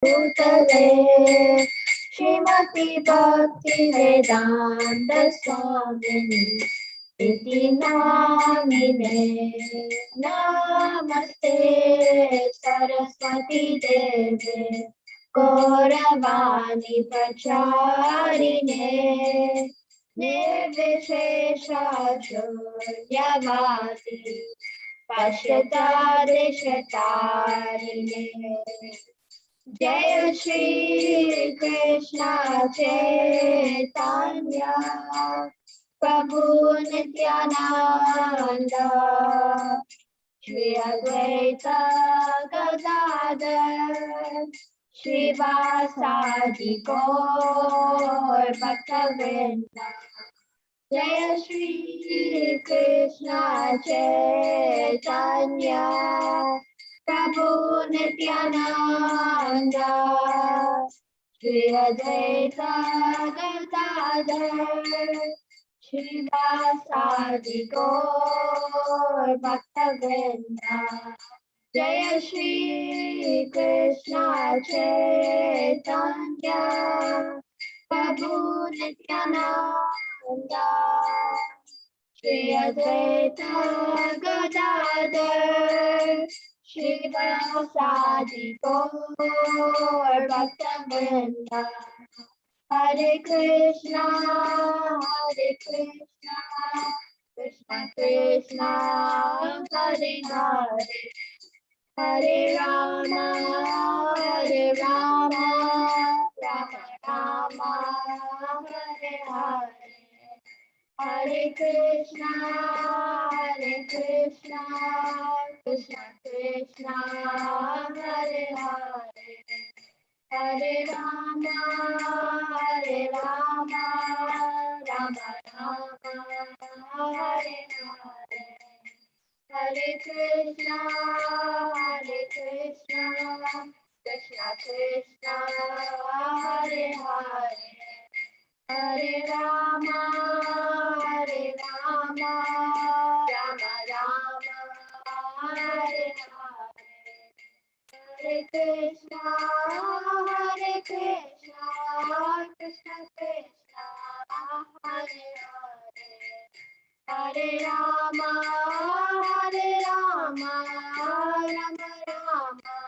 Bhutale Shrimati Bhakti Vedanta Swamini Iti Namine Namaste Saraswati Deve Gauravani Pacharine Nirvishesha Shunyavadi Pashyata Deshatarine Jai Shri Krishna Chaitanya Prabhu Nityananda Shri Advaita Gadadhar Shri Vasadi Gaur Bhaktavrinda Jai Shri Krishna Chaitanya Prabhu Nityananda Shri Advaita Gadadhar Shri Vasadi Gaur Bhaktavrinda Jaya Shri Krishna Chaitanya Prabhu Nityananda Shri Advaita Gadadhar Shri Vasadi Gaur Bhaktavrinda Hare Krishna Krishna Krishna Hare Hare Hare Rama Rama Rama Hare Hare Hare Krishna Krishna Krishna Hare Hare Hare Rama Rama Rama Hare Hare Hare Krishna Krishna Krishna Hare Hare Hare Rama Rama Rama Hare Hare Hare Krishna Krishna Krishna Hare Hare Hare Rama Rama Rama Hare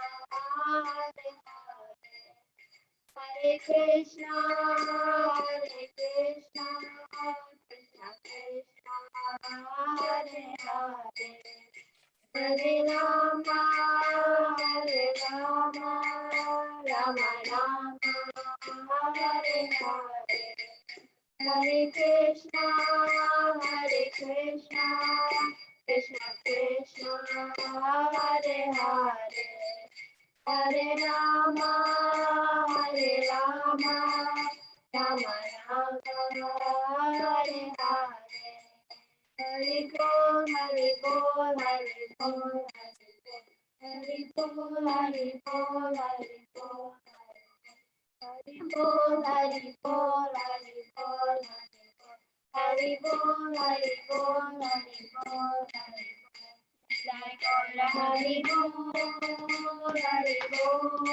Hare Hare Krishna Krishna Krishna Hare Hare Hare Rama Rama Rama Hare Hare Hare Krishna Krishna Krishna Hare Hare Hare Rama Rama Rama Hare Hare Hare Bol Hare Bol Hare Bol Hare Bol Hare Bol Hare Bol Hare Bol Hare Bol Hare Bol Hare Bol Hare Bol Hare Bol like Hare Bol Hare Bol Hare Bol Hare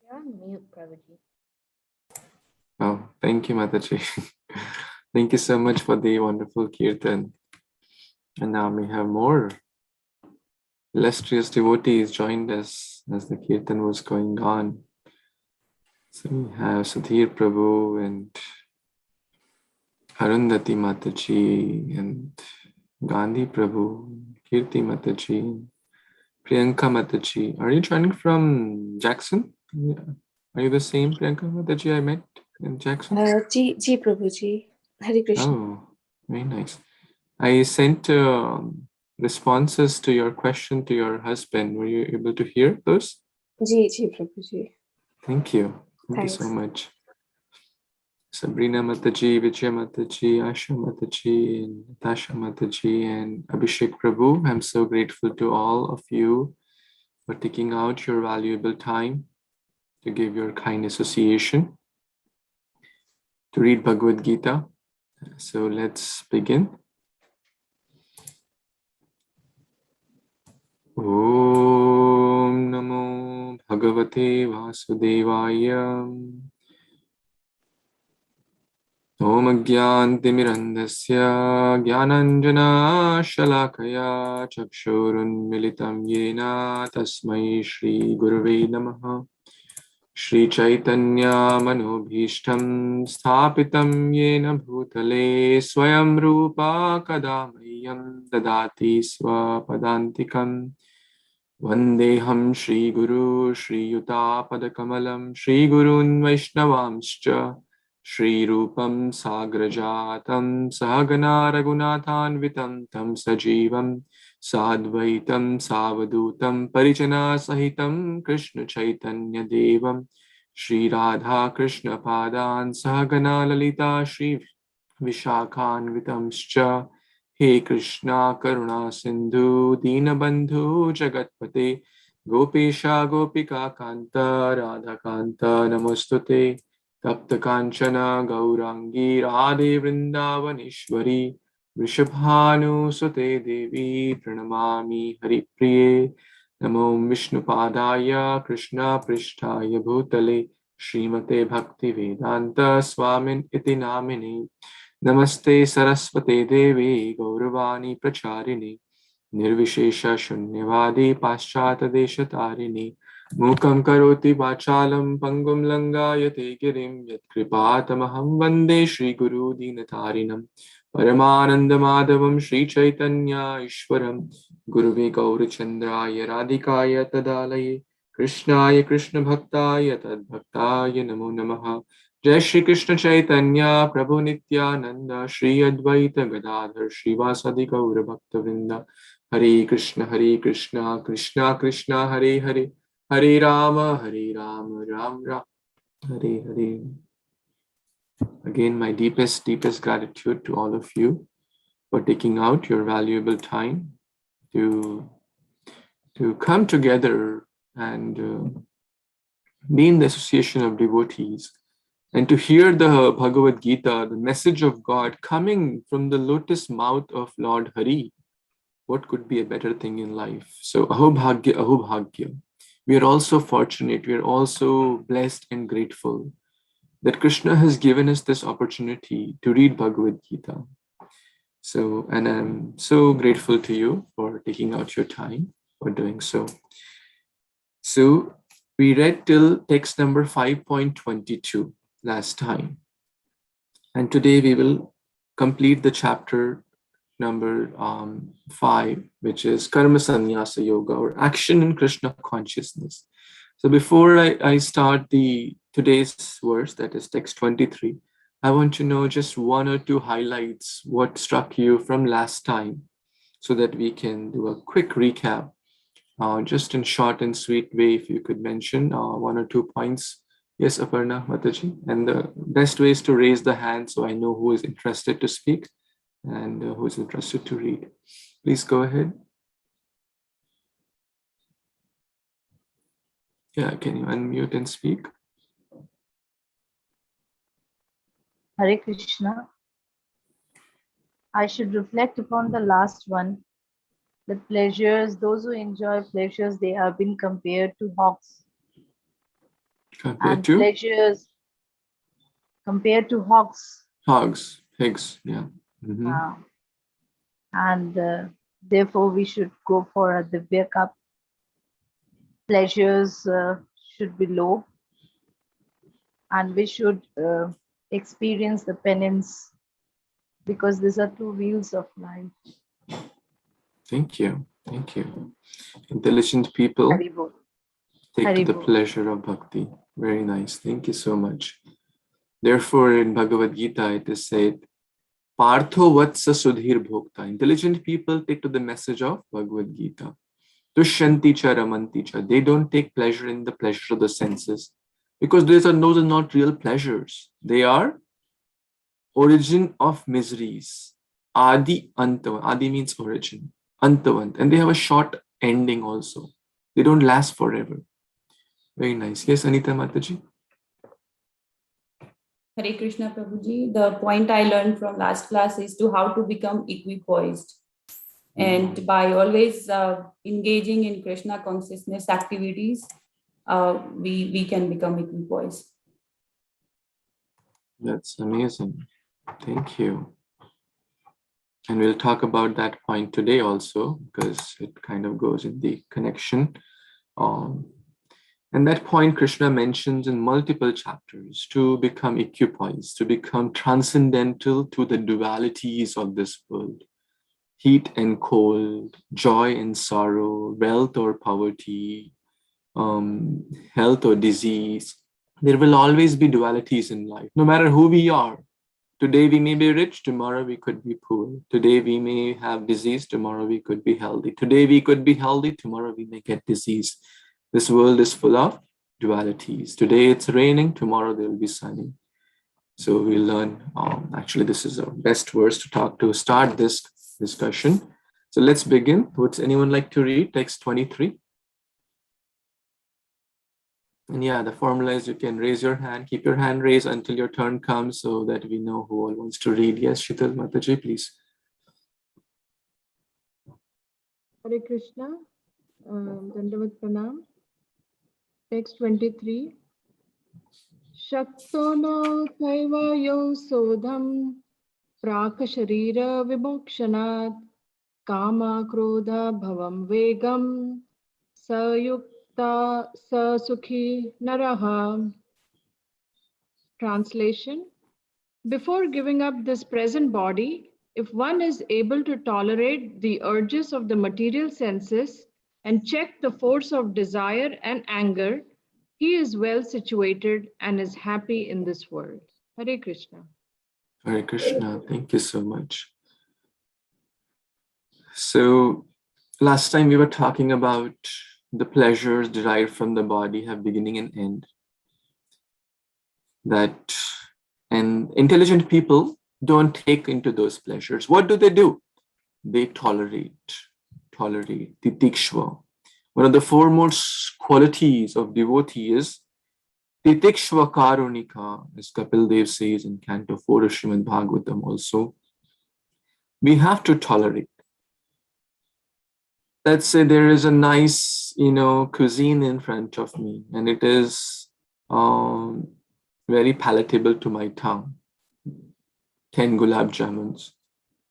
You're on mute, Prabhuji. Oh, thank you, Mataji. Thank you so much for the wonderful kirtan. And now we have more illustrious devotees joined us as the kirtan was going on. So we have Sudhir Prabhu and Arundhati Mataji and Gandhi Prabhu, Kirti Mataji, Priyanka Mataji. Are you joining from Jackson? Yeah. Are you the same Priyanka Mataji I met in Jackson? Ji Prabhuji. Hare Krishna. Oh, very nice. I sent responses to your question to your husband. Were you able to hear those? Ji Prabhuji. Thank you. Thank you so much. Sabrina Mataji, Vijay Mataji, Asha Mataji, and Natasha Mataji, and Abhishek Prabhu. I'm so grateful to all of you for taking out your valuable time to give your kind association to read Bhagavad Gita. So let's begin. Om Namo Bhagavate Vasudevaya. Om Agyantimirandasya Gyananjana Shalakaya Chakshurun Militam Yena Tasmai Shri Gurave Namaha. Shri Chaitanya Manobhishtam Sthapitam Yena Bhutale Swayam Rupa Kadamayam Dadati Swapadantikam Vandeham Shri Guru Shri Yuta Padakamalam Shri Gurun Vaishnavamscha Shri Rupam Sagrajatam Sahagana Raghunathanvitam Tam Sajivam Sadvaitam Savadutam Parijana Sahitam Krishna Chaitanya Devam Shri Radha Krishna Padan Sahagana Lalita Shri Vishakhanvitamscha He Krishna Karuna Sindhu Dinabandhu Jagatpate Gopesha Gopika Kanta Radha Kanta Namostute Tapta Kanchana Gaurangi Radhe Vrindavaneshwari Vrishabhanu Sute Devi Pranamami Haripriye Namo Vishnupadaya Krishna Prishtaya Bhutale Srimate Bhakti Vedanta Swamin Iti Namini Namaste Saraswate Devi Gauravani Pracharini Nirvishesha Shunyavadi Paschata Deshatarini Mukam Karoti Vachalam Pangum Langayate Girim Yat Kripatamaham Vande Shri Guru Dinatarinam Paramananda Madhavam Shri Chaitanya Ishwaram Guruve Gaurachandraya Radhikaya Tadalaye Krishnaya Krishna Bhaktaya Tadbhaktaya Namo Namaha Jai Shri Krishna Chaitanya Prabhu Nityananda Shri Advaita Gadadhar Srivasadi Gaura Bhakta Vrinda Hare Krishna Krishna Krishna Hare Hare Hare Rama Ram Ram Hare Hare. Again, my deepest gratitude to all of you for taking out your valuable time to come together and be in the association of devotees and to hear the Bhagavad Gita, the message of God coming from the lotus mouth of Lord Hari. What could be a better thing in life? So, aho bhagya. We are also fortunate, we are also blessed and grateful that Krishna has given us this opportunity to read Bhagavad Gita. So, and I'm so grateful to you for taking out your time for doing so. So, we read till text number 5.22 last time. And today we will complete the chapter number 5, which is Karma Sannyasa Yoga, or action in Krishna consciousness. So before I start today's verse, that is text 23, I want to know just one or two highlights, what struck you from last time, so that we can do a quick recap. Just in short and sweet way, if you could mention one or 2 points. Yes, Aparna Mataji. And the best way is to raise the hand so I know who is interested to speak and who is interested to read. Please go ahead. Yeah, can you unmute and speak? Hare Krishna. I should reflect upon the last one. The pleasures, those who enjoy pleasures, they have been compared to hawks. Compared to? Pleasures compared to hawks. Hogs, pigs, yeah. Mm-hmm. And therefore we should go for a Divya cup. Pleasures should be low, and we should experience the penance, because these are two wheels of life. Thank you. Intelligent people take to the pleasure of bhakti. Very nice. Thank you so much. Therefore, in Bhagavad Gita, it is said, Partho vatsa sudhir bhokta. Intelligent people take to the message of Bhagavad Gita. Tushyanti cha ramanti cha. They don't take pleasure in the pleasure of the senses, because those are not real pleasures. They are origin of miseries. Adi antavant. Adi means origin. Antavant. And they have a short ending also. They don't last forever. Very nice. Yes, Anita Mataji. Hare Krishna Prabhuji. The point I learned from last class is to how to become equipoised. And by always engaging in Krishna consciousness activities, we can become equipoised. That's amazing. Thank you. And we'll talk about that point today also, because it kind of goes in the connection. And that point Krishna mentions in multiple chapters, to become equipoised, to become transcendental to the dualities of this world. Heat and cold, joy and sorrow, wealth or poverty, health or disease. There will always be dualities in life, no matter who we are. Today we may be rich, tomorrow we could be poor. Today we may have disease, tomorrow we could be healthy. Today we could be healthy, tomorrow we may get disease. This world is full of dualities. Today it's raining, tomorrow there will be sunny. So we learn, actually this is the best verse to start this discussion. So let's begin. Would anyone like to read text 23? And yeah, the formula is you can raise your hand, keep your hand raised until your turn comes so that we know who all wants to read. Yes, Shital Mataji, please. Hare Krishna, Dandavat Pranam. Text 23. Shakto no kaiva yo sodham praka sharira vimokshanat kama krodha bhavam vegam sayukta sasukhi naraha. Translation. Before giving up this present body, if one is able to tolerate the urges of the material senses and check the force of desire and anger, he is well situated and is happy in this world. Hare Krishna. Hare Krishna, thank you so much. So last time we were talking about the pleasures derived from the body have beginning and end. And intelligent people don't take into those pleasures. What do? They tolerate, titikshva. One of the foremost qualities of devotee is titikshva karunika, as Kapil Dev says in Canto 4 of Srimad Bhagavatam also. We have to tolerate. Let's say there is a nice, cuisine in front of me, and it is very palatable to my tongue. 10 gulab jamuns,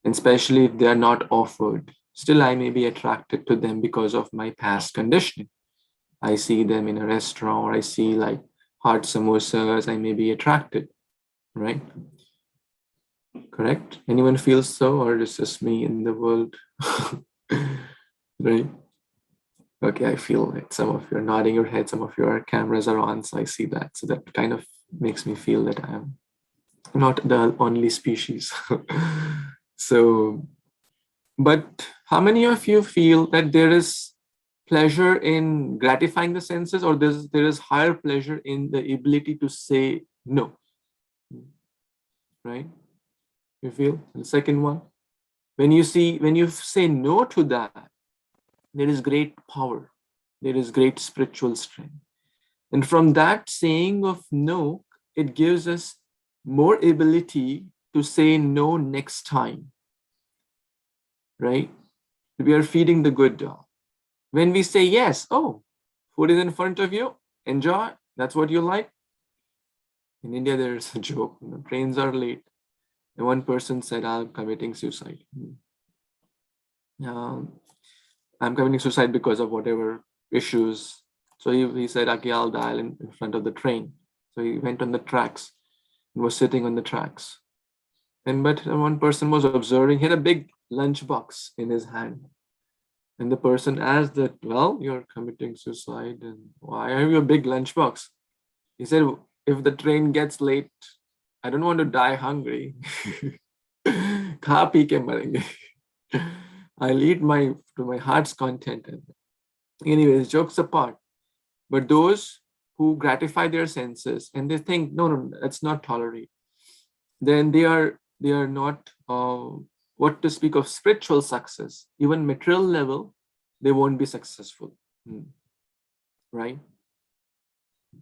and especially if they are not offered, still I may be attracted to them because of my past conditioning. I see them in a restaurant, or I see like hot samosas, I may be attracted, right? Correct? Anyone feels so, or is just me in the world? Right? Okay, I feel it. Some of you are nodding your head, some of your cameras are on, so I see that. So that kind of makes me feel that I am not the only species. So, but how many of you feel that there is pleasure in gratifying the senses, or there is higher pleasure in the ability to say no? Right? You feel? The second one, when you say no to that, there is great power, there is great spiritual strength. And from that saying of no, it gives us more ability to say no next time, right? We are feeding the good dog. When we say yes, oh, food is in front of you, enjoy, that's what you like. In India, there is a joke, trains are late. And one person said, I'm committing suicide. I'm committing suicide because of whatever issues. So he said, okay, I'll die in front of the train. So he went on the tracks and was sitting on the tracks. But one person was observing, he had a big lunchbox in his hand. And the person asked that, well, you're committing suicide, and why have you a big lunchbox? He said, if the train gets late, I don't want to die hungry. Kha pee ke marenge. I'll eat to my heart's content. Anyways, jokes apart. But those who gratify their senses and they think, no, let's not tolerate, then they are not, what to speak of spiritual success, even material level, they won't be successful, right?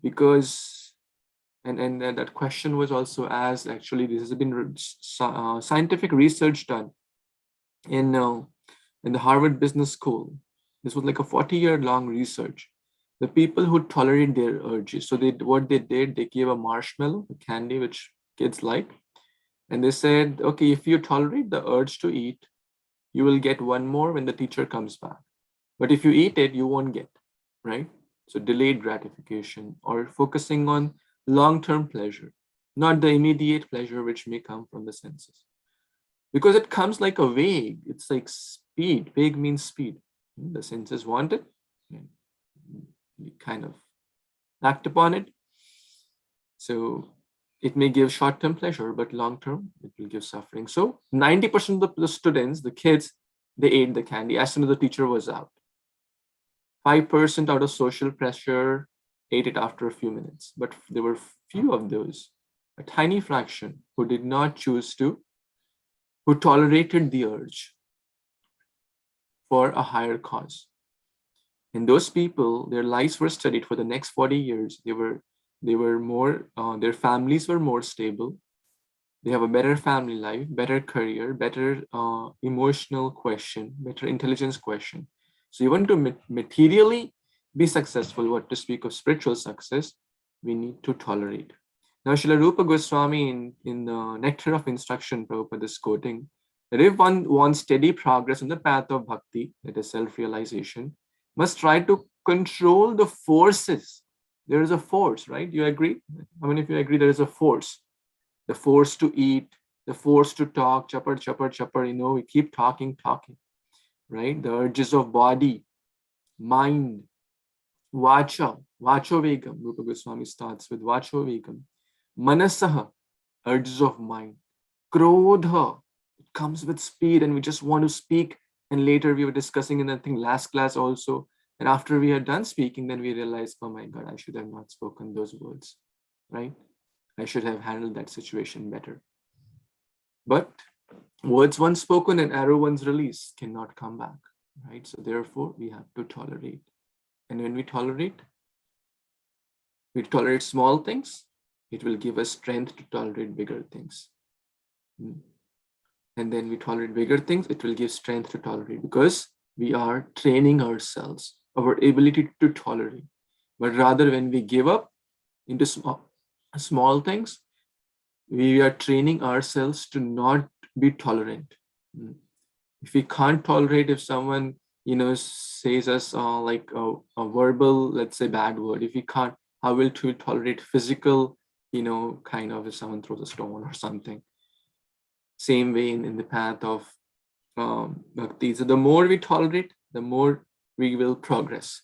because and that question was also asked. Actually, this has been scientific research done in the Harvard Business School. This was like a 40-year-long research. The people who tolerate their urges, so what they did, they gave a marshmallow, a candy which kids like, and they said, okay, if you tolerate the urge to eat, you will get one more when the teacher comes back. But if you eat it, you won't get, right? So delayed gratification, or focusing on long-term pleasure, not the immediate pleasure which may come from the senses. Because it comes like a wave. It's like speed. Wave means speed. The senses want it, and we kind of act upon it. So it may give short-term pleasure, but long-term, it will give suffering. So 90% of the students, the kids, they ate the candy as soon as the teacher was out. 5% out of social pressure ate it after a few minutes. But there were few of those, a tiny fraction, who did not choose to, who tolerated the urge for a higher cause. And those people, their lives were studied for the next 40 years. They were more, their families were more stable. They have a better family life, better career, better emotional question, better intelligence question. So you want to materially be successful, what to speak of spiritual success, we need to tolerate. Now, Srila Rupa Goswami in the Nectar of Instruction, Prabhupada is quoting that if one wants steady progress on the path of bhakti, that is self-realization, must try to control the forces. There is a force, right? You agree? How many of you agree there is a force? The force to eat, the force to talk, chapar, chapar, chapar, we keep talking, right? The urges of body, mind, vacha, vacho vegam. Rupa Goswami starts with vacho vegam. Manasaha, urges of mind. Krodha, it comes with speed and we just want to speak. And later we were discussing in, I think, last class also. And after we are done speaking, then we realized, oh my God, I should have not spoken those words, right? I should have handled that situation better. But words once spoken and arrow once released cannot come back, right? So therefore, we have to tolerate. And when we tolerate small things, it will give us strength to tolerate bigger things. And then we tolerate bigger things, it will give strength to tolerate, because we are training ourselves, our ability to tolerate. But rather, when we give up into small things, we are training ourselves to not be tolerant. If we can't tolerate, if someone says us like a verbal, let's say, bad word, if we can't, how will we tolerate physical, kind of, if someone throws a stone or something? Same way in the path of bhakti. So the more we tolerate, the more we will progress.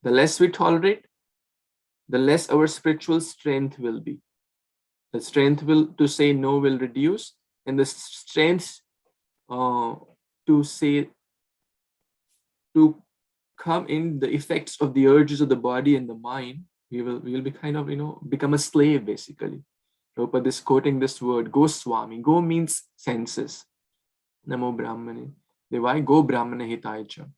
The less we tolerate, the less our spiritual strength will be. The strength to say no will reduce, and the strength to come in the effects of the urges of the body and the mind, we will be kind of, become a slave, basically. Prabhupada is quoting this word, Goswami. Go means senses. Namo Brahmane. Devai Go Brahmana Hitaicha.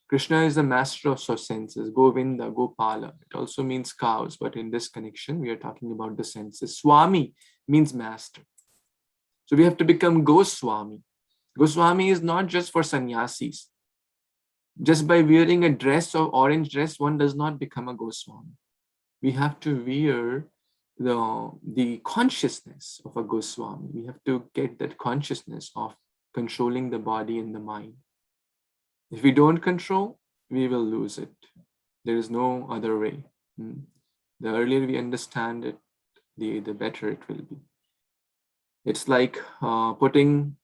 Krishna is the master of senses. Govinda, Gopala. It also means cows, but in this connection, we are talking about the senses. Swami means master. So we have to become Goswami. Goswami is not just for sannyasis. Just by wearing a dress or orange dress, one does not become a Goswami. We have to wear the consciousness of a Goswami. We have to get that consciousness of controlling the body and the mind. If we don't control, we will lose it. There is no other way. The earlier we understand it, the better it will be. It's like putting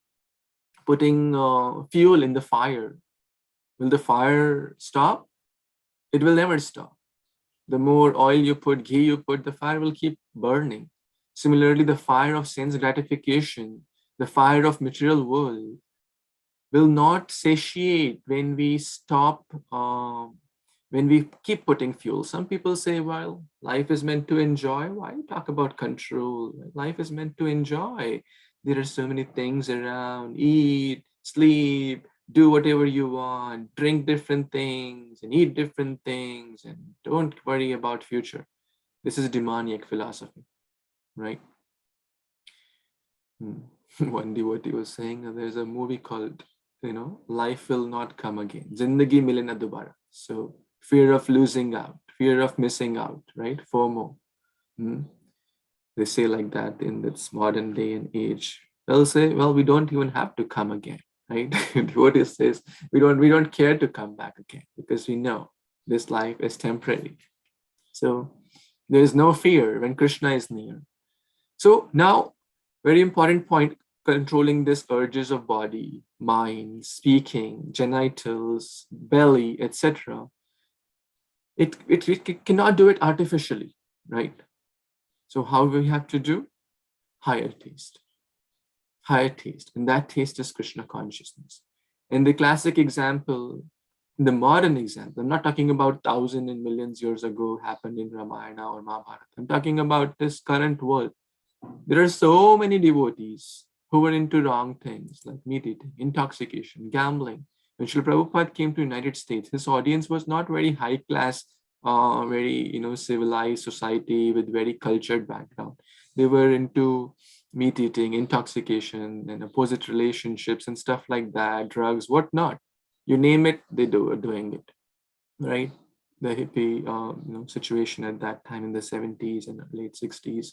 fuel in the fire. Will the fire stop? It will never stop. The more oil you put, ghee you put, the fire will keep burning. Similarly, the fire of sense gratification, the fire of material world, will not satiate when we stop, when we keep putting fuel. Some people say, well, life is meant to enjoy. Why talk about control? Life is meant to enjoy. There are so many things around. Eat, sleep, do whatever you want, drink different things and eat different things, and don't worry about future. This is demoniac philosophy, right? One devotee was saying that there's a movie called, Life Will Not Come Again. Zindagi Mile Na Dobara. So fear of losing out, fear of missing out, right? FOMO. They say like that in this modern day and age. They'll say, well, we don't even have to come again, right? Devotee says, we don't care to come back again because we know this life is temporary. So there is no fear when Krishna is near. So now, very important point, controlling these urges of body, mind, speaking, genitals, belly, etc. It cannot do it artificially, right? So how we have to do? Higher taste. Higher taste. And that taste is Krishna consciousness. In the classic example, the modern example, I'm not talking about thousands and millions years ago happened in Ramayana or Mahabharata. I'm talking about this current world. There are so many devotees who were into wrong things like meat eating, intoxication, gambling. When Srila Prabhupada came to United States, his audience was not very high class, very civilized society with very cultured background. They were into meat eating, intoxication, and opposite relationships and stuff like that, drugs, whatnot. You name it, they are doing it, right? The hippie situation at that time in the 70s and late 60s.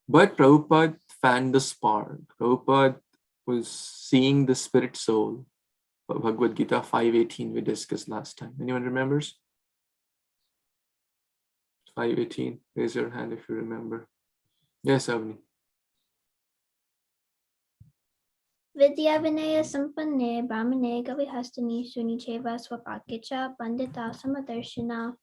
But Prabhupada fanned the spark. Prabhupada was seeing the spirit soul. Bhagavad Gita 5:18 we discussed last time. Anyone remembers? 5:18. Raise your hand if you remember. Yes, Avni. Vidya Vinaya Sampanne Brahmane Gavihastani Sunicheva Swapakicha Pandita Samadarshina.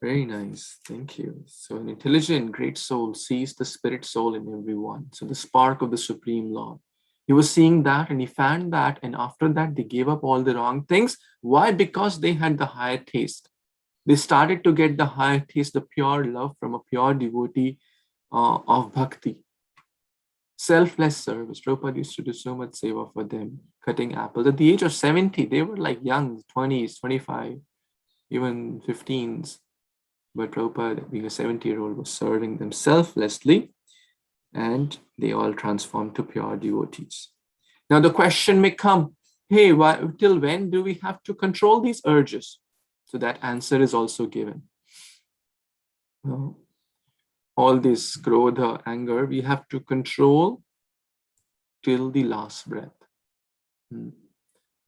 Very nice. Thank you. So an intelligent, great soul sees the spirit soul in everyone. So the spark of the Supreme Lord. He was seeing that and he found that. And after that, they gave up all the wrong things. Why? Because they had the higher taste. They started to get the higher taste, the pure love from a pure devotee of bhakti. Selfless service. Prabhupada used to do so much seva for them, cutting apples. At the age of 70, they were like young, 20s, 25, even 15s. But Prabhupada, being a 70-year-old, was serving them selflessly, and they all transformed to pure devotees. Now the question may come, hey, till when do we have to control these urges? So that answer is also given. All this krodha, anger, we have to control till the last breath.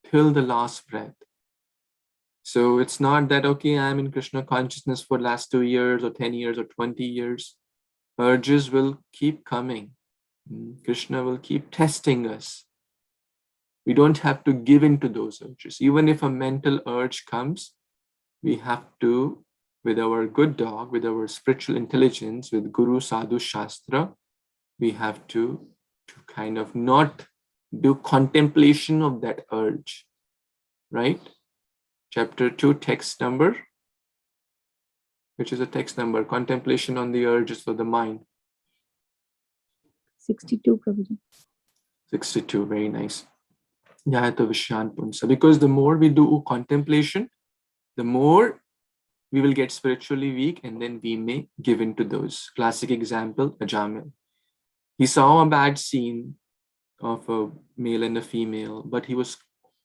Till the last breath. So it's not that, okay, I'm in Krishna consciousness for last 2 years or 10 years or 20 years. Urges will keep coming. Krishna will keep testing us. We don't have to give in to those urges. Even if a mental urge comes, we have to, with our good dog, with our spiritual intelligence, with Guru, Sadhu, Shastra, we have to kind of not do contemplation of that urge, right? Chapter 2, text number, which is a text number, contemplation on the urges of the mind. 62, Prabhuji. 62, very nice. Yayata Vishyan Punsa. Because the more we do contemplation, the more we will get spiritually weak and then we may give in to those. Classic example, Ajamil. He saw a bad scene of a male and a female, but he was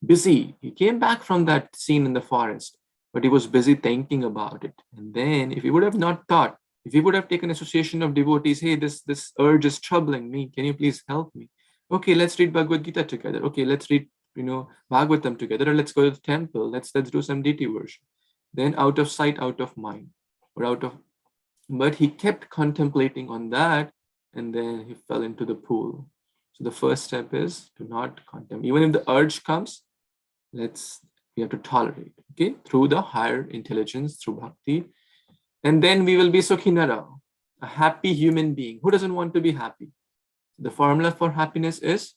busy. He came back from that scene in the forest, but he was busy thinking about it. And then if he would have not thought, if he would have taken association of devotees, hey, this urge is troubling me. Can you please help me? Okay, let's read Bhagavad Gita together. Okay, let's read, Bhagavatam together. Or let's go to the temple. Let's do some deity worship. Then out of sight, out of mind, but he kept contemplating on that, and then he fell into the pool. So the first step is to not contemplate. Even if the urge comes, we have to tolerate, okay, through the higher intelligence, through bhakti. And then we will be Sukhinara, a happy human being. Who doesn't want to be happy? The formula for happiness is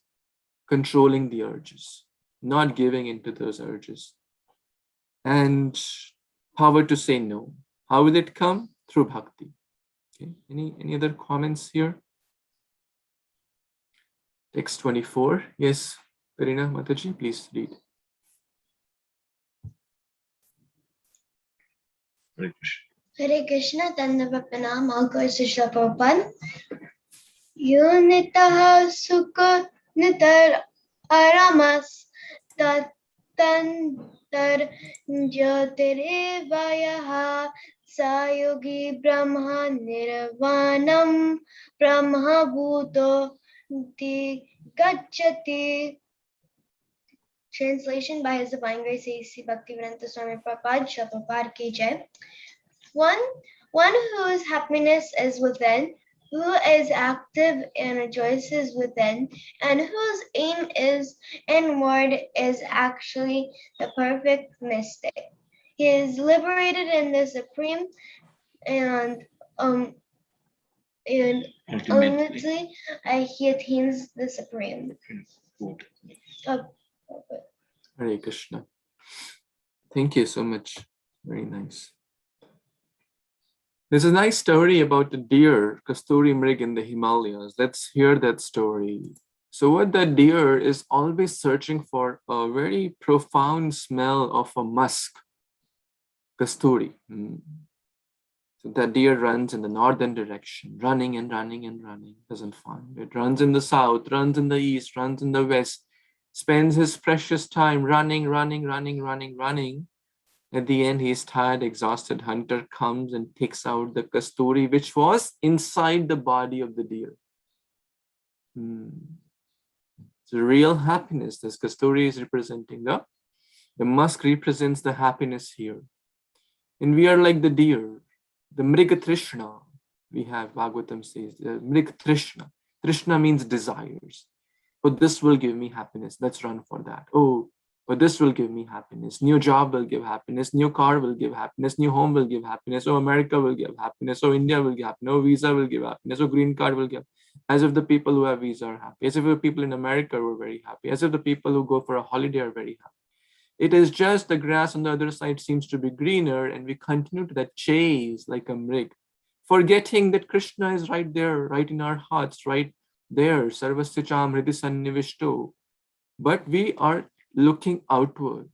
controlling the urges, not giving into those urges. And power to say no. How will it come? Through bhakti. Okay. Any other comments here? Text 24. Yes, Karina Mataji, please read. Hare Krishna. Hare Krishna, Dandava Pranam, all glories to Srila Prabhupada. Yunitah Sukha Nitar Aramas Tatantar Jyotirevayaha Sayogi Brahma Nirvanam Brahma Bhuto Gacchati. Translation by His Divine Grace A.C. Bhaktivedanta Swami Prabhupada, Srila Prabhupada Ki Jai. One whose happiness is within, who is active and rejoices within, and whose aim is inward is actually the perfect mystic. He is liberated in the supreme and ultimately he attains the supreme. Hare Krishna. Thank you so much. Very nice. There's a nice story about a deer, Kasturi Mrig in the Himalayas. Let's hear that story. So what that deer is always searching for a very profound smell of a musk, Kasturi. So that deer runs in the northern direction, running and running and running, doesn't find it. Runs in the south, runs in the east, runs in the west, spends his precious time running. At the end, he is tired, exhausted. Hunter comes and takes out the kasturi, which was inside the body of the deer. So real happiness. This kasturi is representing the musk represents the happiness here. And we are like the deer, the mriga trishna. We have Bhagavatam says, the mriga trishna. Trishna means desires. Oh, this will give me happiness. Let's run for that. Oh, but this will give me happiness. New job will give happiness. New car will give happiness. New home will give happiness. Oh, America will give happiness. Oh, India will give happiness. Oh, visa will give happiness. Oh, green card will give. As if the people who have visa are happy. As if the people in America were very happy. As if the people who go for a holiday are very happy. It is just the grass on the other side seems to be greener, and we continue to that chase like a mrig, forgetting that Krishna is right there, right in our hearts, right there. Sarvasya cham hridi sannivishto. But we are looking outward.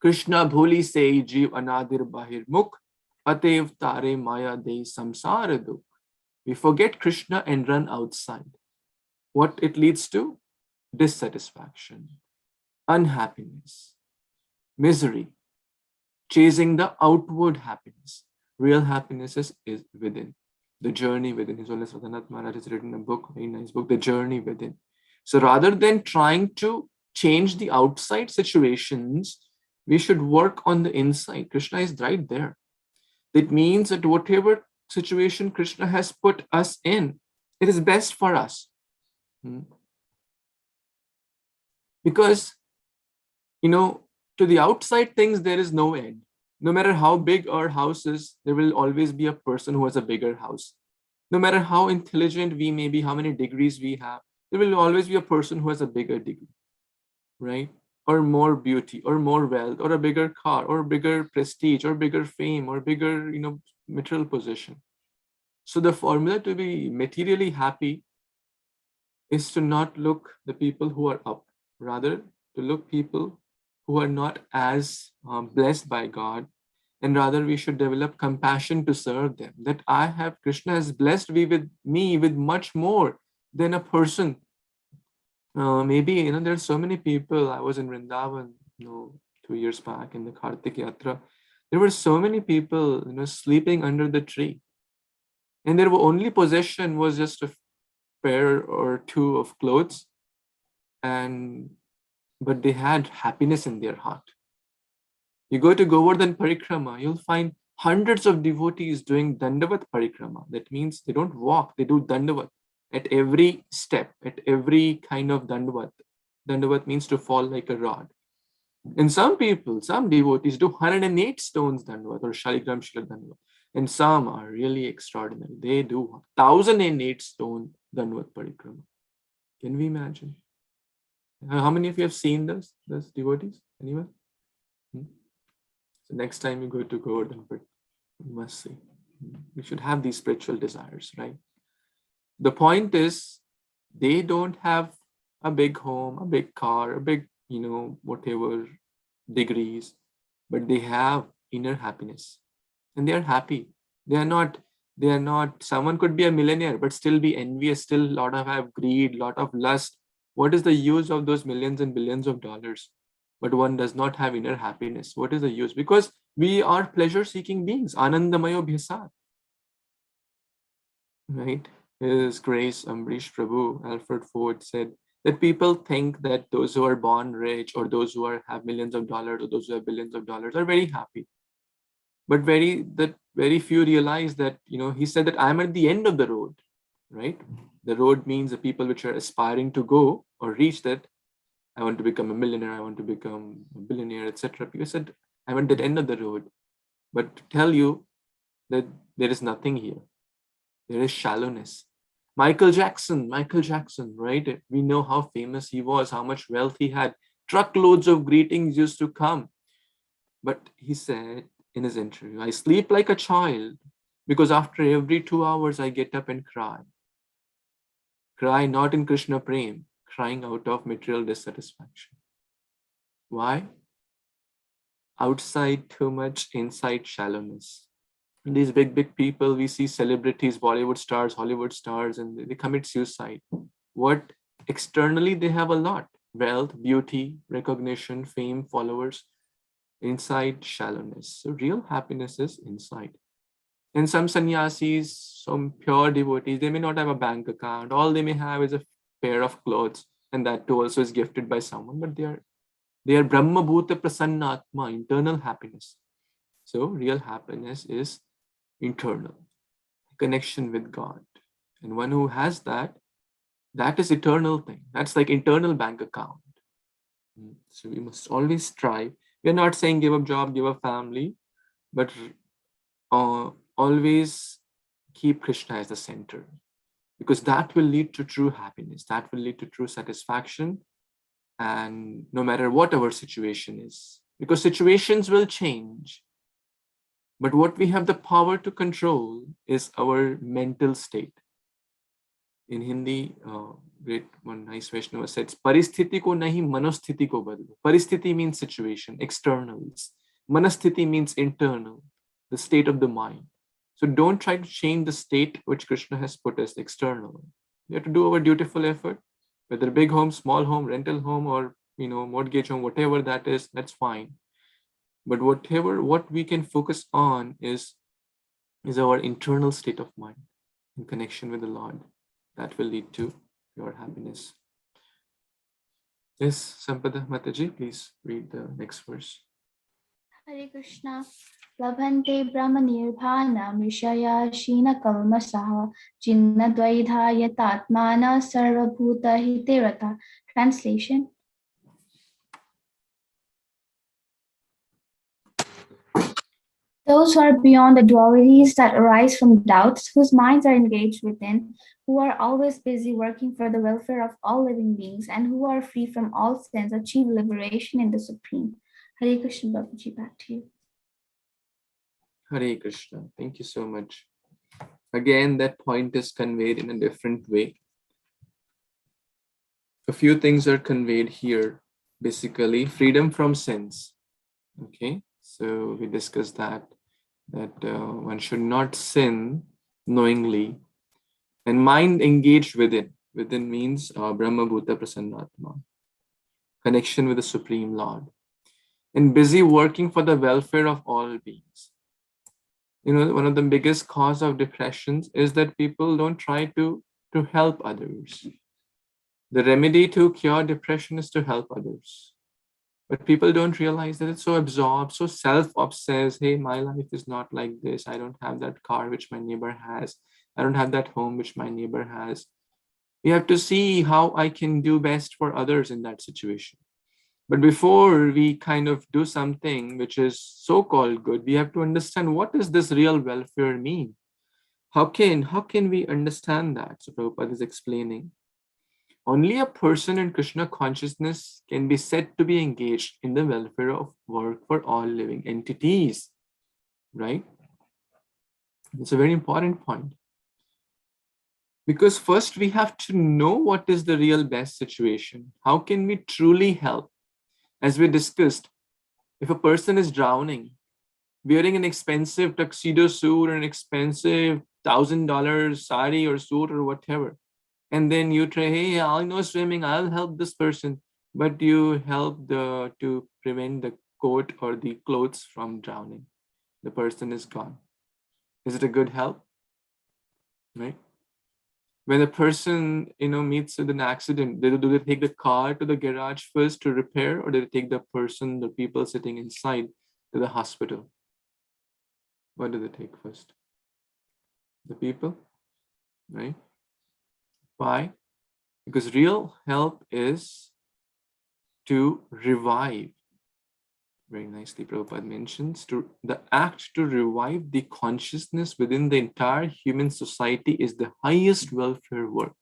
Krishna bholi se jeev anadir bahir mukh, atev tare maya de samsara dukh. We forget Krishna and run outside. What it leads to? Dissatisfaction, unhappiness, misery, chasing the outward happiness. Real happiness is within. The journey within. His Holiness Radhanath Maharaj has written a book, very nice book, The Journey Within. So rather than trying to change the outside situations, we should work on the inside. Krishna is right there. That means that whatever situation Krishna has put us in, it is best for us. Because, to the outside things, there is no end. No matter how big our house is, there will always be a person who has a bigger house. No matter how intelligent we may be, how many degrees we have, there will always be a person who has a bigger degree, right? Or more beauty, or more wealth, or a bigger car, or bigger prestige, or bigger fame, or bigger, material position. So the formula to be materially happy is to not look the people who are up, rather to look people who are not as blessed by God, and rather we should develop compassion to serve them. That Krishna has blessed me with much more than a person. Maybe, there's so many people. I was in Vrindavan, 2 years back in the Kartik Yatra. There were so many people, sleeping under the tree. And their only possession was just a pair or two of clothes. But they had happiness in their heart. You go to Govardhan Parikrama, you'll find hundreds of devotees doing Dandavat Parikrama. That means they don't walk, they do Dandavat. At every step, at every kind of Dandavat. Dandavat means to fall like a rod. And some devotees do 108 stones Dandavat or Shaligram Shila Dandavat. And some are really extraordinary. They do 1,008 stone Dandavat Parikrama. Can we imagine? How many of you have seen those devotees? Anyone? So next time you go to Govardhan, you must see. We should have these spiritual desires, right? The point is, they don't have a big home, a big car, a big, whatever degrees, but they have inner happiness. and they are happy. They are not, someone could be a millionaire, but still be envious, still have greed, lot of lust. What is the use of those millions and billions of dollars? But one does not have inner happiness. What is the use? Because we are pleasure-seeking beings. Anandamayo bhyasat. Right? His Grace Ambrish Prabhu, Alfred Ford said that people think that those who are born rich or those who have millions of dollars or those who have billions of dollars are very happy. But very few realize that, he said that I'm at the end of the road, right? The road means the people which are aspiring to go or reach that. I want to become a millionaire, I want to become a billionaire, etc. People said, I'm at the end of the road. But to tell you that there is nothing here. There is shallowness. Michael Jackson, right? We know how famous he was, how much wealth he had. Truckloads of greetings used to come. But he said in his interview, I sleep like a child because after every 2 hours, I get up and cry. Cry not in Krishna Prem, crying out of material dissatisfaction. Why? Outside too much, inside shallowness. These big people, we see celebrities, Bollywood stars, Hollywood stars, and they commit suicide. What? Externally, they have a lot: wealth, beauty, recognition, fame, followers. Inside, shallowness. So real happiness is inside. And some sannyasis, some pure devotees, they may not have a bank account. All they may have is a pair of clothes, and that too also is gifted by someone, but they are Brahma Bhuta Prasanna Atma, internal happiness. So real happiness is internal, connection with God. And one who has that is eternal thing. That's like internal bank account. So we must always strive. We're not saying give up job, give up family, but always keep Krishna as the center, because that will lead to true happiness. That will lead to true satisfaction. And no matter what our situation is, because situations will change, but what we have the power to control is our mental state. In Hindi, great one nice Vaishnava says, "Paristhiti ko nahi, manosthiti ko badlo." Paristhiti means situation, externals. Manasthiti means internal, the state of the mind. So don't try to change the state which Krishna has put as external. We have to do our dutiful effort, whether big home, small home, rental home, or mortgage home, whatever that is, that's fine. But what we can focus on is our internal state of mind in connection with the Lord. That will lead to your happiness. Yes, Sampada Mataji, please read the next verse. Hare Krishna. Labhante brahmanirvana mrishaya shina kalmasaha jinna dvaidhaya tatmana sarvabhuta hiterata. Translation. Those who are beyond the dualities that arise from doubts, whose minds are engaged within, who are always busy working for the welfare of all living beings, and who are free from all sins, achieve liberation in the Supreme. Hare Krishna, Babaji, back to you. Hare Krishna. Thank you so much. Again, that point is conveyed in a different way. A few things are conveyed here. Basically, freedom from sins. Okay, so we discussed that one should not sin knowingly, and mind engaged within. Within means Brahma Bhuta Prasannatma, connection with the Supreme Lord, and busy working for the welfare of all beings. One of the biggest cause of depressions is that people don't try to help others. The remedy to cure depression is to help others. But people don't realize that it's so absorbed, so self-obsessed. Hey, my life is not like this. I don't have that car which my neighbor has. I don't have that home which my neighbor has. We have to see how I can do best for others in that situation. But before we kind of do something which is so-called good, we have to understand, what does this real welfare mean? How can we understand that? So Prabhupada is explaining. Only a person in Krishna consciousness can be said to be engaged in the welfare of work for all living entities, right? It's a very important point. Because first we have to know what is the real best situation. How can we truly help? As we discussed, if a person is drowning, wearing an expensive tuxedo suit or an expensive $1,000 sari or suit or whatever. And then you try, hey, I know swimming, I'll help this person. But you help to prevent the coat or the clothes from drowning. The person is gone. Is it a good help? Right? When a person, meets with an accident, do they take the car to the garage first to repair, or do they take the person, the people sitting inside, to the hospital? What do they take first? The people, right? Why? Because real help is to revive. Very nicely, Prabhupada mentions, the act to revive the consciousness within the entire human society is the highest welfare work.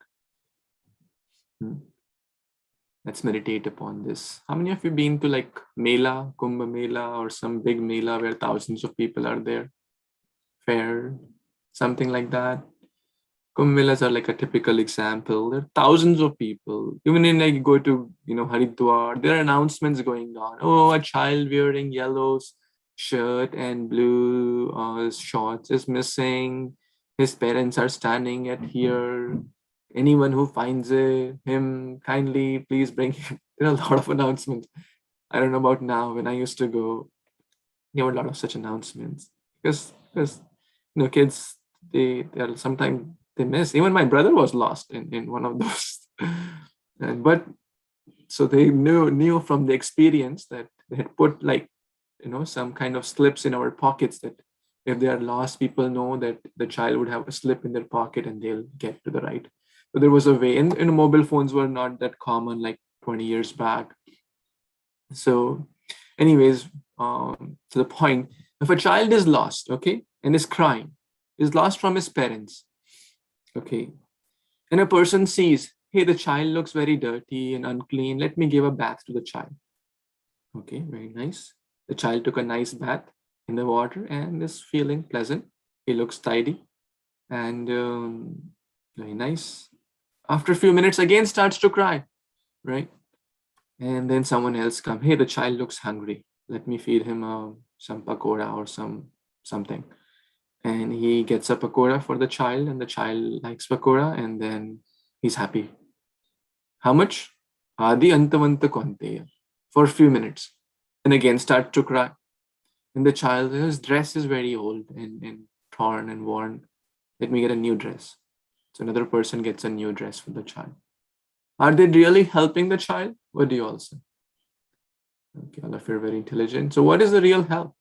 Let's meditate upon this. How many of you been to like Mela, Kumbh Mela, or some big Mela where thousands of people are there? Fair, something like that. Kumbh Melas are like a typical example. There are thousands of people. Even in like go to Haridwar, there are announcements going on. Oh, a child wearing yellow shirt and blue shorts is missing. His parents are standing at here. Anyone who finds him, kindly please bring him. There are a lot of announcements. I don't know about now. When I used to go, there were a lot of such announcements because kids they are sometimes they miss. Even my brother was lost in one of those. But so they knew from the experience that they had put like some kind of slips in our pockets, that if they are lost, people know that the child would have a slip in their pocket and they'll get to the right. So there was a way, and mobile phones were not that common like 20 years back. So anyways, to the point, if a child is lost, okay, and is crying, is lost from his parents, okay, and a person sees, hey, the child looks very dirty and unclean, let me give a bath to the child. Okay, very nice. The child took a nice bath in the water and is feeling pleasant. He looks tidy and very nice. After a few minutes, again starts to cry, right? And then someone else come, hey, the child looks hungry, let me feed him some pakoda or something. And he gets a pakoda for the child, and the child likes pakoda, and then he's happy. How much? Adi antavanta konteya, for a few minutes, and again start to cry. And the child, his dress is very old and torn and worn, let me get a new dress. So another person gets a new dress for the child. Are they really helping the child? What do you all say? Okay, all of you are very intelligent. So what is the real help?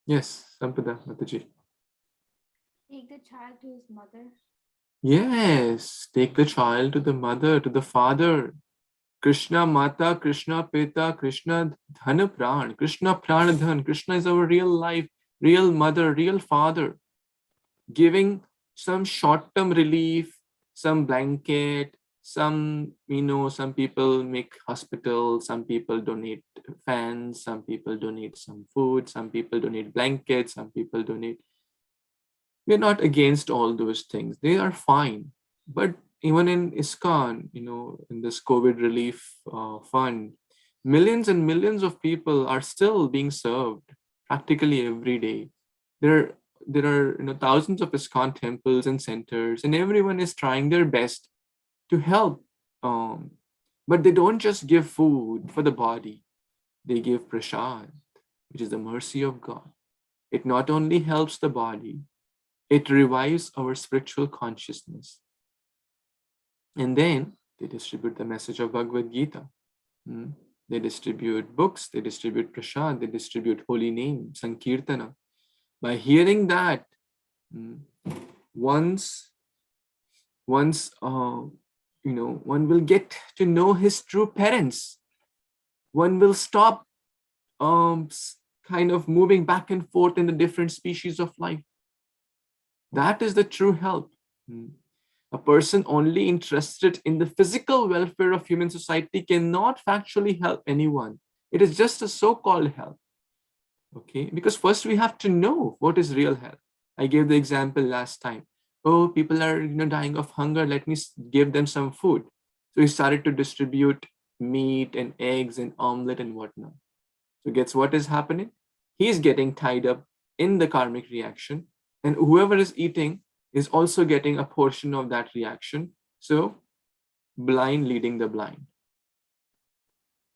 Yes, Sampada, Mataji. Take the child to his mother. Yes, take the child to the mother, to the father. Krishna Mata, Krishna Pita, Krishna Dhana Pran, Krishna Pranadhan. Krishna is our real life, real mother, real father. Giving some short-term relief, some blanket, some people make hospitals, some people donate fans, some people donate some food, some people donate blankets, some people donate. We're not against all those things. They are fine. But even in ISKCON, in this COVID relief fund, millions and millions of people are still being served practically every day. There are thousands of ISKCON temples and centers, and everyone is trying their best to help. But they don't just give food for the body. They give prasad, which is the mercy of God. It not only helps the body, it revives our spiritual consciousness. And then they distribute the message of Bhagavad Gita. They distribute books, they distribute prasad, they distribute holy name, sankirtana. By hearing that, once one will get to know his true parents. One will stop kind of moving back and forth in the different species of life. That is the true help. A person only interested in the physical welfare of human society cannot factually help anyone. It is just a so-called help. Okay, because first we have to know what is real help. I gave the example last time. Oh, people are dying of hunger. Let me give them some food. So we started to distribute meat and eggs and omelet and whatnot. So guess what is happening? he's getting tied up in the karmic reaction, and whoever is eating is also getting a portion of that reaction. So blind leading the blind.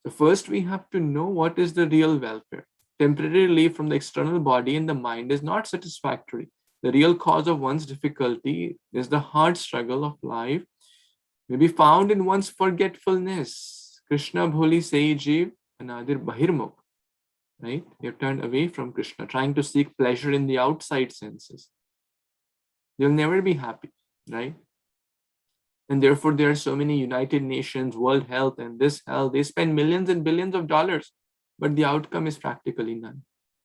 So first we have to know what is the real welfare. Temporary relief from the external body and the mind is not satisfactory. The real cause of one's difficulty is the hard struggle of life, may be found in one's forgetfulness. Krishna bholi sei jeev anadir bahirmukh. Right? They've turned away from Krishna, trying to seek pleasure in the outside senses. They'll never be happy, right? And therefore, there are so many United Nations, World Health, and this health. They spend millions and billions of dollars, but the outcome is practically none.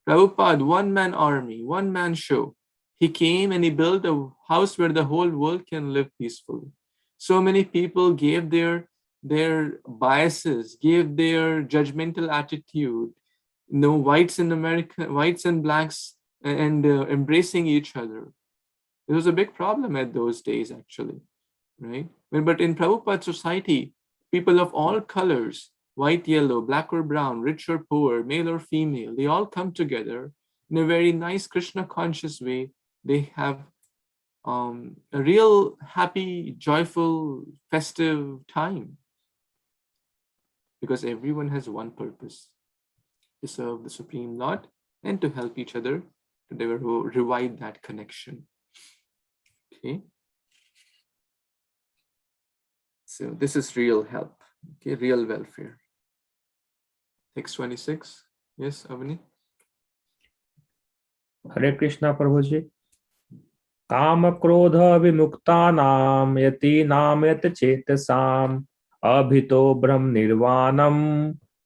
Prabhupada, one-man army, one-man show. He came and he built a house where the whole world can live peacefully. So many people gave their biases, gave their judgmental attitude. Whites in America, whites and blacks, and embracing each other. It was a big problem at those days, actually, right? But in Prabhupada society, people of all colors, white, yellow, black or brown, rich or poor, male or female, they all come together in a very nice Krishna conscious way. They have a real happy, joyful, festive time because everyone has one purpose: to serve the Supreme Lord and to help each other to revive that connection. Okay. So this is real help, okay, real welfare. Text 26. Yes, Avani. हरे कृष्णा प्रभु जी। काम क्रोध विमुक्तानाम यतीनाम यत चेतसाम अभितो ब्रह्म निर्वाणम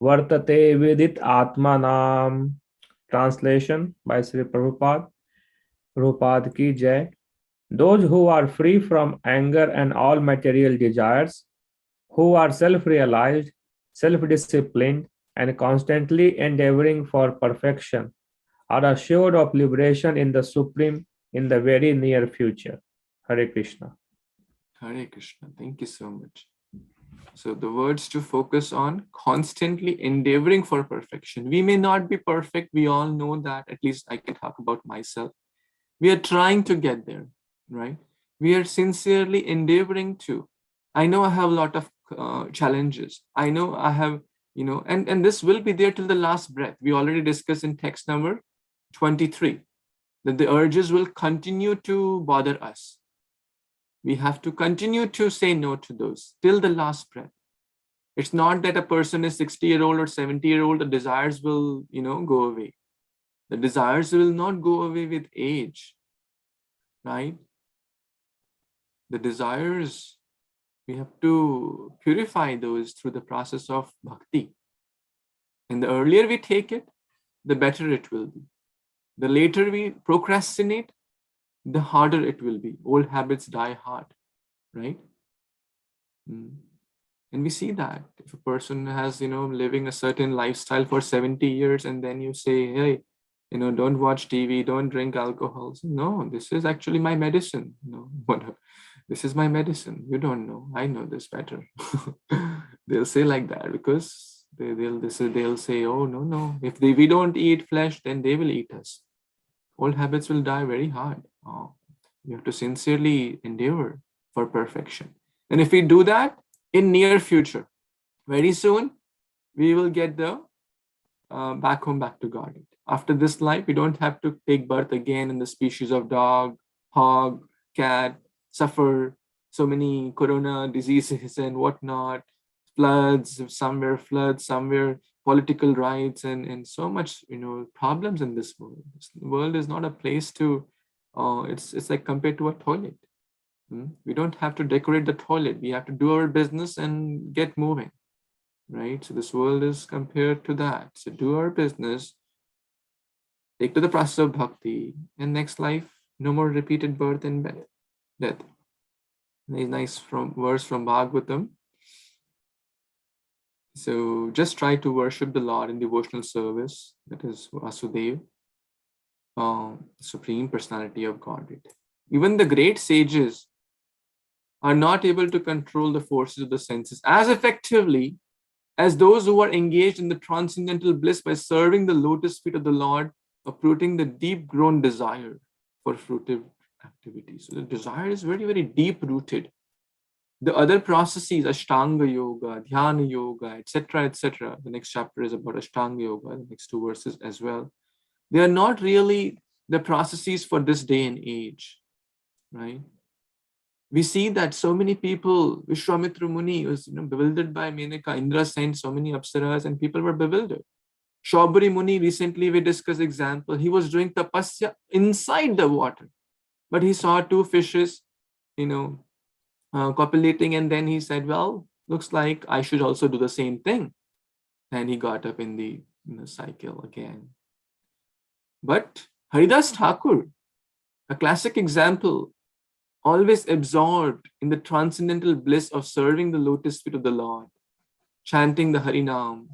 वर्तते विदित आत्मानाम। Translation by Sri Prabhupada. Prabhupada ki jai. Those who are free from anger and all material desires, who are self-realized, self-disciplined, and constantly endeavoring for perfection, are assured of liberation in the Supreme in the very near future. Hare Krishna. Hare Krishna. Thank you so much. So the words to focus on: constantly endeavoring for perfection. We may not be perfect. We all know that. At least I can talk about myself. We are trying to get there, right? We are sincerely endeavoring to. I know I have a lot of challenges. I know I have, and this will be there till the last breath. We already discussed in text number 23 that the urges will continue to bother us. We have to continue to say no to those till the last breath. It's not that a person is 60-year-old or 70-year-old, the desires will, go away. The desires will not go away with age, right? The desires, we have to purify those through the process of bhakti. And the earlier we take it, the better it will be. The later we procrastinate, the harder it will be. Old habits die hard, right? And we see that if a person has, living a certain lifestyle for 70 years and then you say, hey, don't watch TV, don't drink alcohol. So, no, this is actually my medicine. This is my medicine. You don't know. I know this better. They'll say like that because they'll say, oh, no. If we don't eat flesh, then they will eat us. Old habits will die very hard. You have to sincerely endeavor for perfection. And if we do that in near future, very soon, we will get the back to God. After this life, we don't have to take birth again in the species of dog, hog, cat, suffer so many corona diseases and whatnot, floods, somewhere political rights and so much, problems in this world. This world is not a place to, it's like compared to a toilet. We don't have to decorate the toilet. We have to do our business and get moving, right? So this world is compared to that. So do our business, take to the process of bhakti, and next life, no more repeated birth and death. Nice verse from Bhagavatam. So just try to worship the Lord in devotional service. That is Vasudeva, Supreme Personality of Godhead. Even the great sages are not able to control the forces of the senses as effectively as those who are engaged in the transcendental bliss by serving the lotus feet of the Lord uprooting the deep-grown desire for fruitive activities. So the desire is very, very deep-rooted. The other processes, Ashtanga Yoga, Dhyana Yoga, etc., etc. The next chapter is about Ashtanga Yoga, the next two verses as well. They are not really the processes for this day and age, right? We see that so many people, Vishwamitra Muni was bewildered by Menaka, Indra sent so many apsaras and people were bewildered. Shaubari Muni, recently we discussed example, he was doing tapasya inside the water, but he saw two fishes, copulating, and then he said, well, looks like I should also do the same thing. And he got up in the cycle again. But Haridas Thakur, a classic example, always absorbed in the transcendental bliss of serving the lotus feet of the Lord, chanting the Harinam.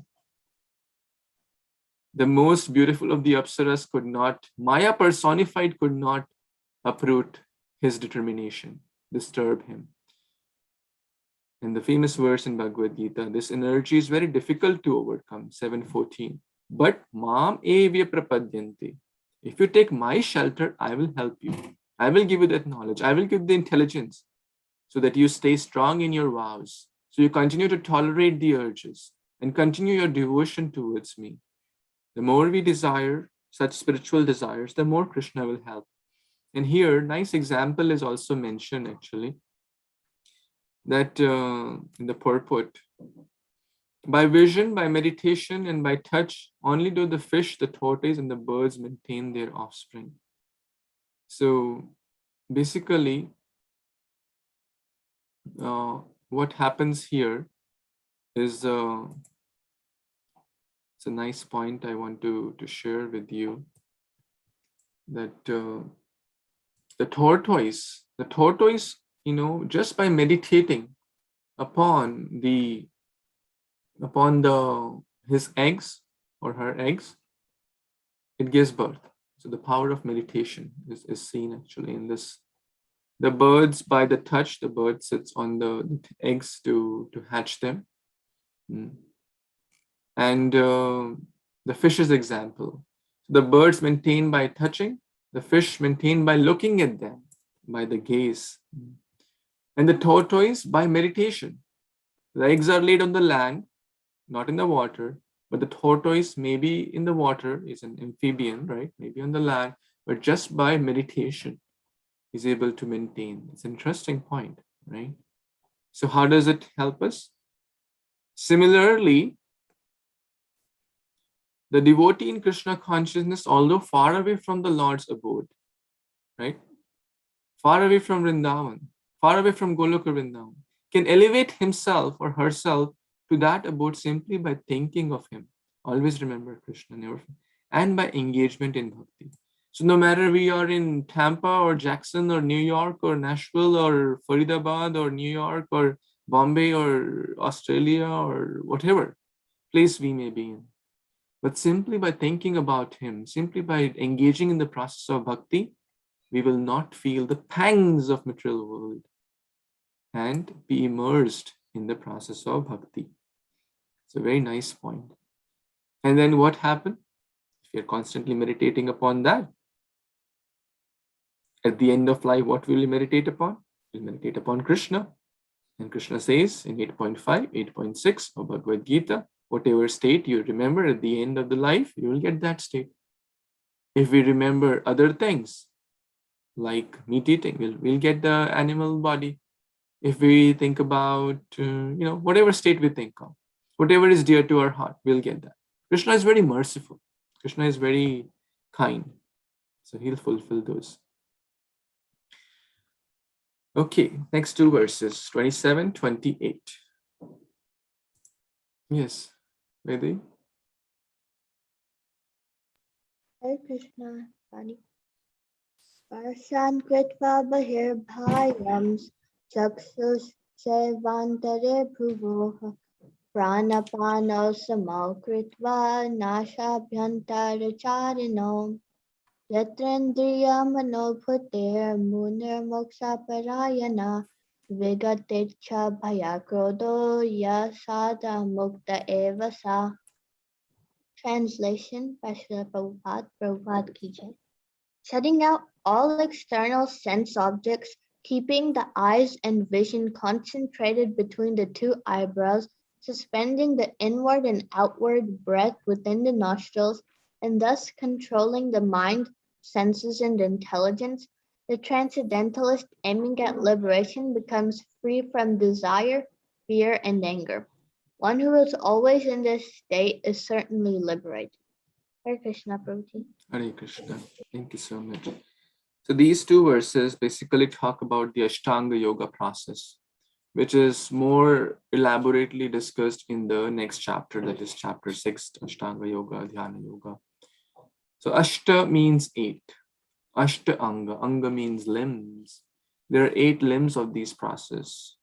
The most beautiful of the Apsaras could not, Maya personified, could not uproot his determination, disturb him. And the famous verse in Bhagavad Gita, this energy is very difficult to overcome, 7:14. But Mam evya prapadyante. If you take my shelter, I will help you. I will give you that knowledge. I will give you the intelligence so that you stay strong in your vows. So you continue to tolerate the urges and continue your devotion towards me. The more we desire such spiritual desires, the more Krishna will help. And here, nice example is also mentioned actually, that in the purport, by vision, by meditation, and by touch, only do the fish, the tortoise, and the birds maintain their offspring. So basically, what happens here is it's a nice point I want to share with you, that the tortoise, just by meditating upon his eggs or her eggs, it gives birth. So the power of meditation is seen actually in this. The birds, by the touch, the bird sits on the eggs to hatch them. And the fish's example. The birds maintain by touching, the fish maintain by looking at them, by the gaze. And the tortoise by meditation. The eggs are laid on the land, not in the water, but the tortoise may be in the water, is an amphibian, right? Maybe on the land, but just by meditation is able to maintain. It's an interesting point, right? So how does it help us? Similarly, the devotee in Krishna consciousness, although far away from the Lord's abode, right? Far away from Vrindavan, far away from Goloka Vrindavan, can elevate himself or herself to that abode simply by thinking of him. Always remember Krishna, never, and by engagement in bhakti. So no matter we are in Tampa or Jackson or New York or Nashville or Faridabad or New York or Bombay or Australia or whatever place we may be in, but simply by thinking about him, simply by engaging in the process of bhakti, we will not feel the pangs of material world and be immersed in the process of bhakti. It's a very nice point. And then what happened? If you're constantly meditating upon that, at the end of life, what will you meditate upon? You'll meditate upon Krishna. And Krishna says in 8.5, 8.6 of Bhagavad Gita, whatever state you remember at the end of the life, you will get that state. If we remember other things, like meat eating, we'll get the animal body. If we think about, whatever state we think of, whatever is dear to our heart, we'll get that. Krishna is very merciful. Krishna is very kind. So he'll fulfill those. Okay, next two verses, 27, 28. Yes, Vedi? Hare Krishna, Vani. Sparsan kritva bahirbhayam chaksus sevantare bhuvoh pranapano samau kritva nashabhyantara charino yatrendriya manobhutir munir moksha parayana vigatecha bhayakrodo yasada mukta eva sa. Translation by Srila Prabhupada, Prabhupada Ki Jai. Shutting out all external sense objects, keeping the eyes and vision concentrated between the two eyebrows, suspending the inward and outward breath within the nostrils, and thus controlling the mind, senses, and intelligence, the transcendentalist aiming at liberation becomes free from desire, fear, and anger. One who is always in this state is certainly liberated. Hare Krishna, Prabhuji. Hare Krishna. Thank you so much. So these two verses basically talk about the Ashtanga Yoga process, which is more elaborately discussed in the next chapter, that is chapter 6, Ashtanga Yoga, Dhyana Yoga. So Ashta means 8. Ashta Anga. Anga means limbs. There are 8 limbs of these process.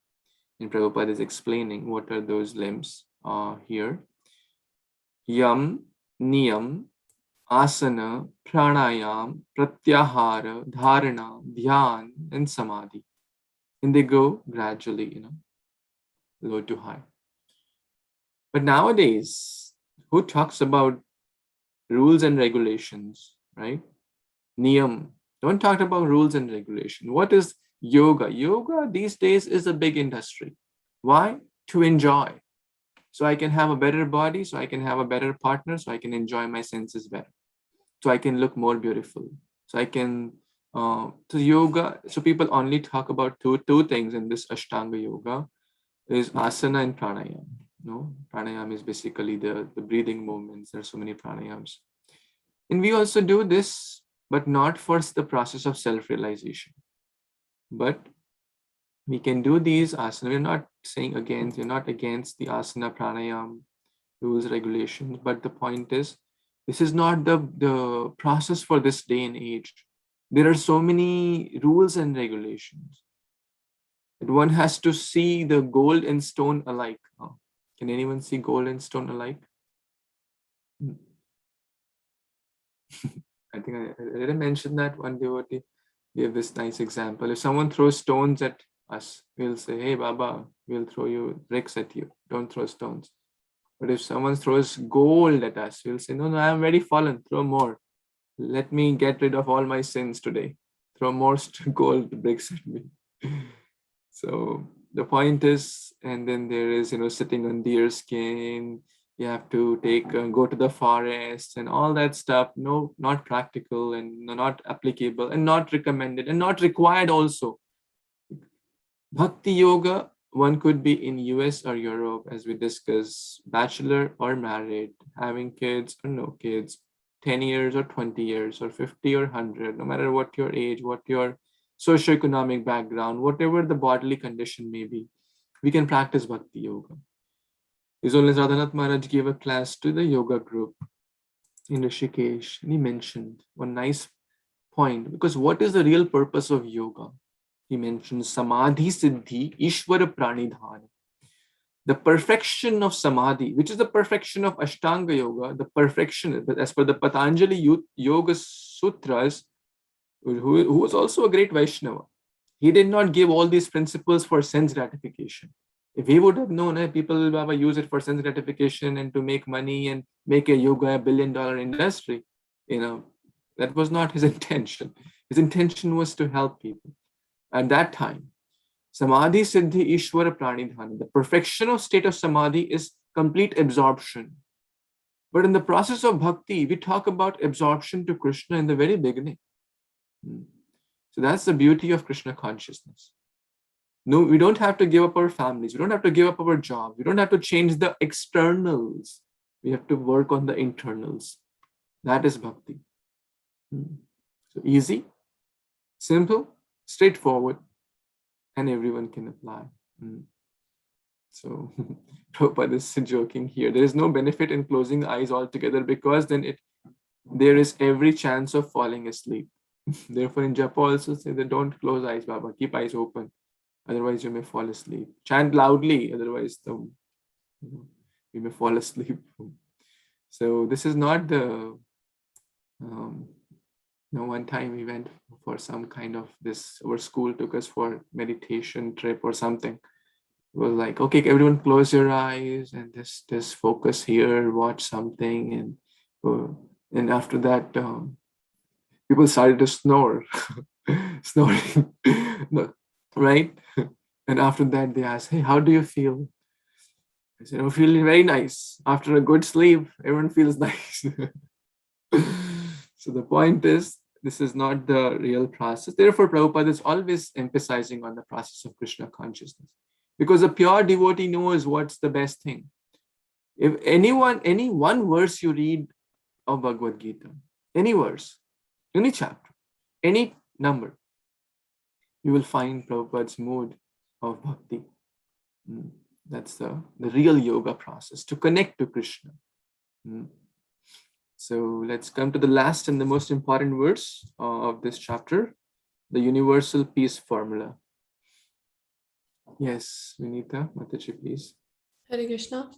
And Prabhupada is explaining what are those limbs here. Yam, Niyam, Asana, Pranayam, Pratyahara, Dharana, Dhyan, and Samadhi. And they go gradually, low to high. But nowadays, who talks about rules and regulations, right? Niyam. Don't talk about rules and regulation. What is yoga? Yoga these days is a big industry. Why? To enjoy. So I can have a better body, so I can have a better partner, so I can enjoy my senses better. So I can look more beautiful. So I can, so yoga, so people only talk about two things in this Ashtanga Yoga, is asana and pranayam. No, pranayam is basically the breathing movements. There are so many pranayams. And we also do this, but not for the process of self-realization. But we can do these asana. We're not saying against, we're not against the asana, pranayam, rules, regulations. But the point is, this is not the process for this day and age. There are so many rules and regulations that one has to see the gold and stone alike. Oh, can anyone see gold and stone alike? I think I didn't mention that one devotee gave this nice example. If someone throws stones at us, we'll say, hey, Baba, we'll throw you bricks at you. Don't throw stones. But if someone throws gold at us, we'll say, no, I am very fallen. Throw more. Let me get rid of all my sins today. Throw more gold bricks at me. So the point is, and then there is, sitting on deer skin. You have to go to the forest and all that stuff. No, not practical and not applicable and not recommended and not required also. Bhakti yoga, one could be in US or Europe, as we discuss, bachelor or married, having kids or no kids, 10 years or 20 years or 50 or 100, no matter what your age, what your socioeconomic background, whatever the bodily condition may be, we can practice Bhakti yoga. His Holiness Radhanath Maharaj gave a class to the yoga group in Rishikesh, and he mentioned one nice point, because what is the real purpose of yoga? He mentions Samadhi Siddhi Ishvara Pranidhana. The perfection of Samadhi, which is the perfection of Ashtanga Yoga, the perfection, but as per the Patanjali Yoga Sutras, who was also a great Vaishnava, he did not give all these principles for sense gratification. If he would have known, people will use it for sense gratification and to make money and make a yoga a $1 billion industry, that was not his intention. His intention was to help people. At that time, Samadhi Siddhi Ishvara Pranidhana, the perfection of state of Samadhi is complete absorption. But in the process of bhakti, we talk about absorption to Krishna in the very beginning. So that's the beauty of Krishna consciousness. No, we don't have to give up our families. We don't have to give up our jobs. We don't have to change the externals. We have to work on the internals. That is bhakti. So easy, simple, straightforward, and everyone can apply. So Prabhupada is joking here. There is no benefit in closing the eyes altogether, because then there is every chance of falling asleep. Therefore, in Japa also say that don't close eyes, Baba. Keep eyes open. Otherwise, you may fall asleep. Chant loudly. Otherwise, you may fall asleep. So this is not the... one time we went for some kind of this, our school took us for meditation trip or something. It was like, okay, everyone close your eyes and just focus here, watch something. And And after that, people started to snore, snoring, no, right? And after that, they asked, "Hey, how do you feel?" I said, "I'm feeling very nice. After a good sleep, everyone feels nice." So the point is, this is not the real process. Therefore, Prabhupada is always emphasizing on the process of Krishna consciousness, because a pure devotee knows what's the best thing. If any one verse you read of Bhagavad Gita, any verse, any chapter, any number, you will find Prabhupada's mood of bhakti. That's the real yoga process, to connect to Krishna. So let's come to the last and the most important verse of this chapter, the universal peace formula. Yes, Vinita, Mataji, please. Hare Krishna.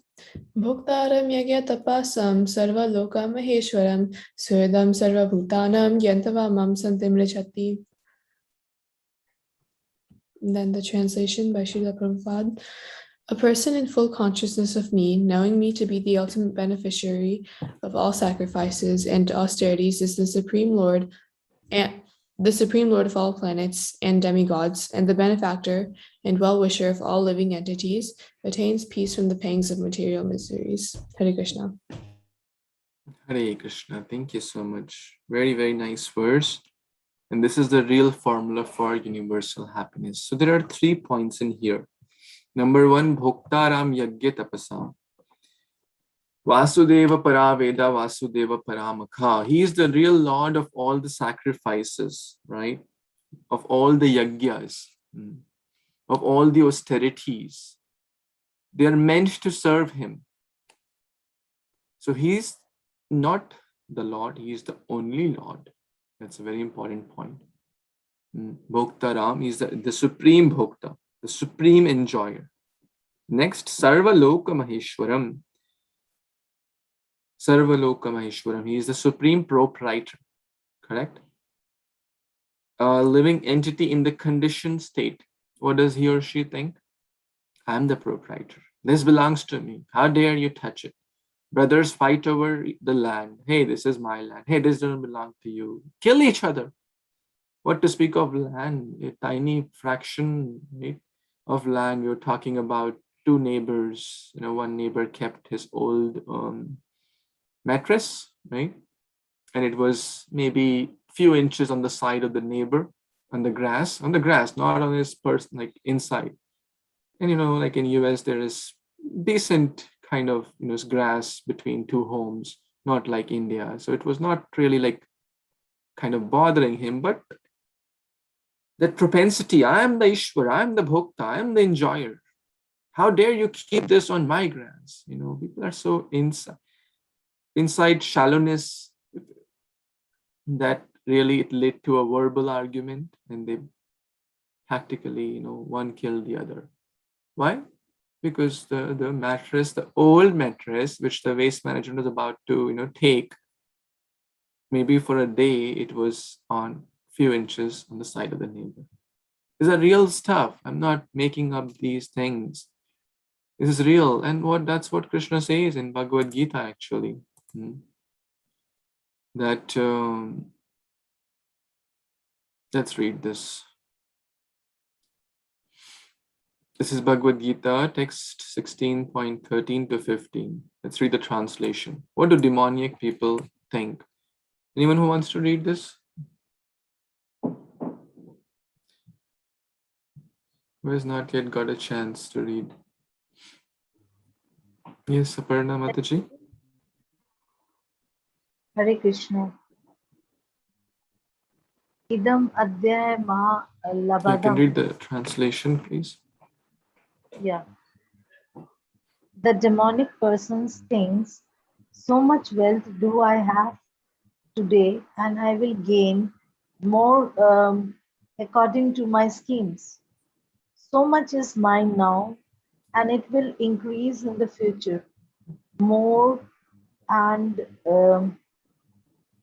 Bhuktaram yagya tapasam sarva loka maheshwaram suedam sarva bhutanam yantava mam santim richati. Then the translation by Srila Prabhupada. A person in full consciousness of me, knowing me to be the ultimate beneficiary of all sacrifices and austerities, is the Supreme Lord and the Supreme Lord of all planets and demigods, and the benefactor and well-wisher of all living entities, attains peace from the pangs of material miseries. Hare Krishna. Hare Krishna. Thank you so much. Very, very nice verse. And this is the real formula for universal happiness. So there are 3 points in here. Number 1, Bhoktaram Yagya Tapasam. Vasudeva Paraveda Vasudeva Paramakha. He is the real Lord of all the sacrifices, right? Of all the yagyas, of all the austerities. They are meant to serve him. So he's not the Lord, he is the only Lord. That's a very important point. Bhoktaram is the supreme Bhokta, the supreme enjoyer. Next, Sarva Loka Maheshwaram. Sarva Loka Maheshwaram. He is the supreme proprietor, correct? A living entity in the conditioned state. What does he or she think? I'm the proprietor. This belongs to me. How dare you touch it? Brothers fight over the land. Hey, this is my land. Hey, this doesn't belong to you. Kill each other. What to speak of land? A tiny fraction, right, of land. We were talking about 2 neighbors. One neighbor kept his old mattress, right? And it was maybe few inches on the side of the neighbor, on the grass, not on his person, like inside. And like in US, there is decent kind of grass between 2 homes, not like India. So it was not really like kind of bothering him, but that propensity, I am the Ishwar, I am the Bhokta, I am the enjoyer. How dare you keep this on my grass? People are so inside shallowness that really it led to a verbal argument, and they practically, one killed the other. Why? Because the mattress, the old mattress, which the waste management was about to, take, maybe for a day, it was on few inches on the side of the neighbor. These are real stuff. I'm not making up these things. This is real. And that's what Krishna says in Bhagavad Gita, actually. That, let's read this. This is Bhagavad Gita, text 16.13 to 15. Let's read the translation. What do demoniac people think? Anyone who wants to read this? Who has not yet got a chance to read? Yes, Aparna Mataji. Hare Krishna. Idam adhyaya maha You can labadam. read the translation, please. Yeah. The demonic person thinks, so much wealth do I have today, and I will gain more according to my schemes. So much is mine now, and it will increase in the future. More and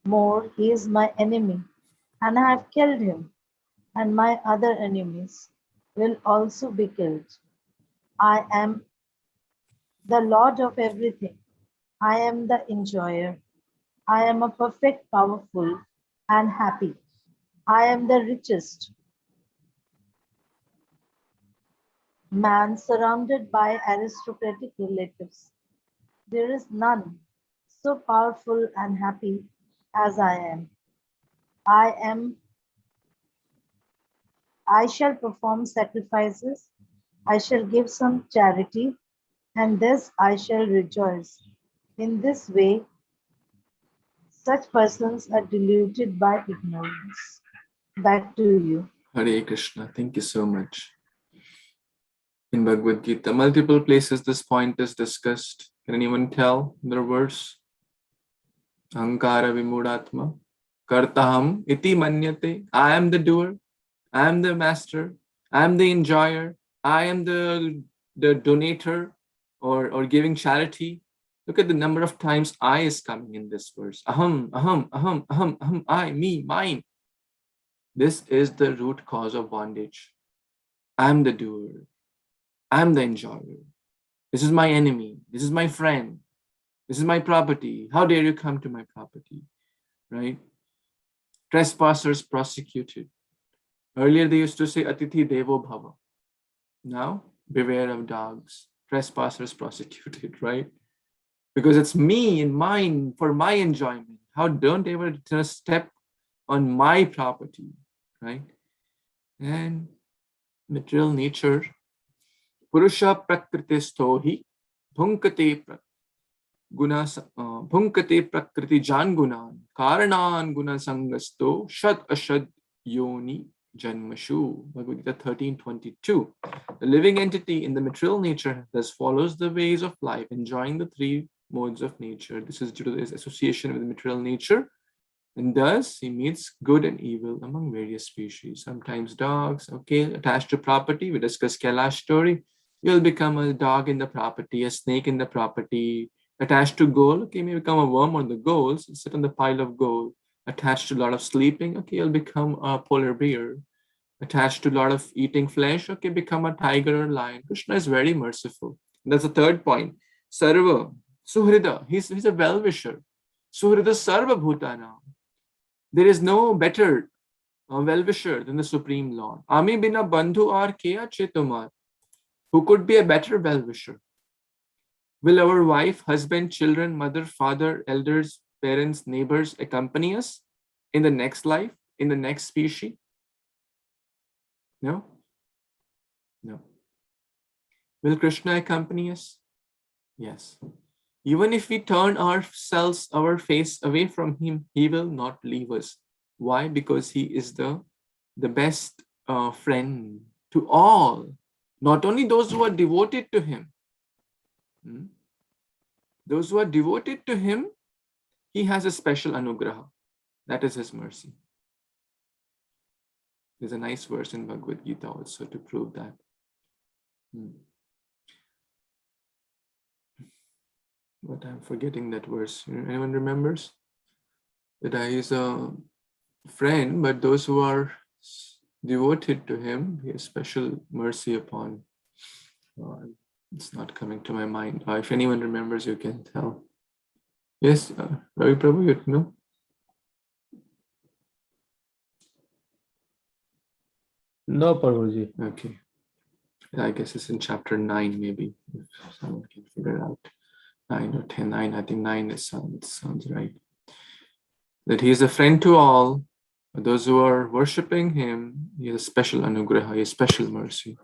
more, he is my enemy, and I have killed him, and my other enemies will also be killed. I am the Lord of everything. I am the enjoyer. I am a perfect, powerful, and happy. I am the richest man surrounded by aristocratic relatives. There is none so powerful and happy as I am. I am I shall perform sacrifices, I shall give some charity, and this I shall rejoice. In this way, such persons are deluded by ignorance. Back to you. Hare Krishna. Thank you so much. In Bhagavad Gita, multiple places this point is discussed. Can anyone tell the verse? Ahankara vimudatma kartaham iti manyate. I am the doer. I am the master. I am the enjoyer. I am the donator or giving charity. Look at the number of times I is coming in this verse. Aham, aham, aham, aham, aham, I, me, mine. This is the root cause of bondage. I'm the doer. I'm the enjoyer. This is my enemy. This is my friend. This is my property. How dare you come to my property? Right? Trespassers prosecuted. Earlier they used to say Atithi Devo Bhava. Now, beware of dogs. Trespassers prosecuted, right? Because it's me and mine for my enjoyment. How don't ever just step on my property, right? And material nature. Purusha prakritisto hi bhunkate guna bhunkate prakriti jan gunan karanan guna sangasto shad ashad yoni janmashu. Bhagavad Gita 13:22. The living entity in the material nature thus follows the ways of life, enjoying the three modes of nature. This is due to his association with the material nature, and thus he meets good and evil among various species. Sometimes dogs, okay, attached to property. We discussed Kailash story. You'll become a dog in the property, a snake in the property. Attached to gold, okay, may become a worm on the goals, sit on the pile of gold. Attached to a lot of sleeping, okay, you'll become a polar bear. Attached to a lot of eating flesh, okay, become a tiger or lion. Krishna is very merciful. And that's the third point. Sarva, Suhrida, he's a well-wisher. Suhrida Sarva Bhutana. There is no better well-wisher than the Supreme Lord. Ami bina bandhu ar kya chetumar. Who could be a better well-wisher? Will our wife, husband, children, mother, father, elders, parents, neighbors accompany us in the next life, in the next species? No? No. Will Krishna accompany us? Yes. Even if we turn ourselves, our face away from him, he will not leave us. Why? Because he is the best friend to all. Not only those who are devoted to him. Those who are devoted to him, he has a special anugraha. That is his mercy. There's a nice verse in Bhagavad Gita also to prove that. But I'm forgetting that verse. Anyone remembers? That he is a friend, but those who are devoted to him, he has special mercy upon. It's not coming to my mind. If anyone remembers, you can tell. Yes, Ravi Prabhu, you know? No, Prabhuji. Okay. I guess it's in chapter 9, maybe, if someone can figure it out. 9 or 10, 9, I think 9 sounds right. That he is a friend to all. Those who are worshipping him, he has special anugraha, he has special mercy.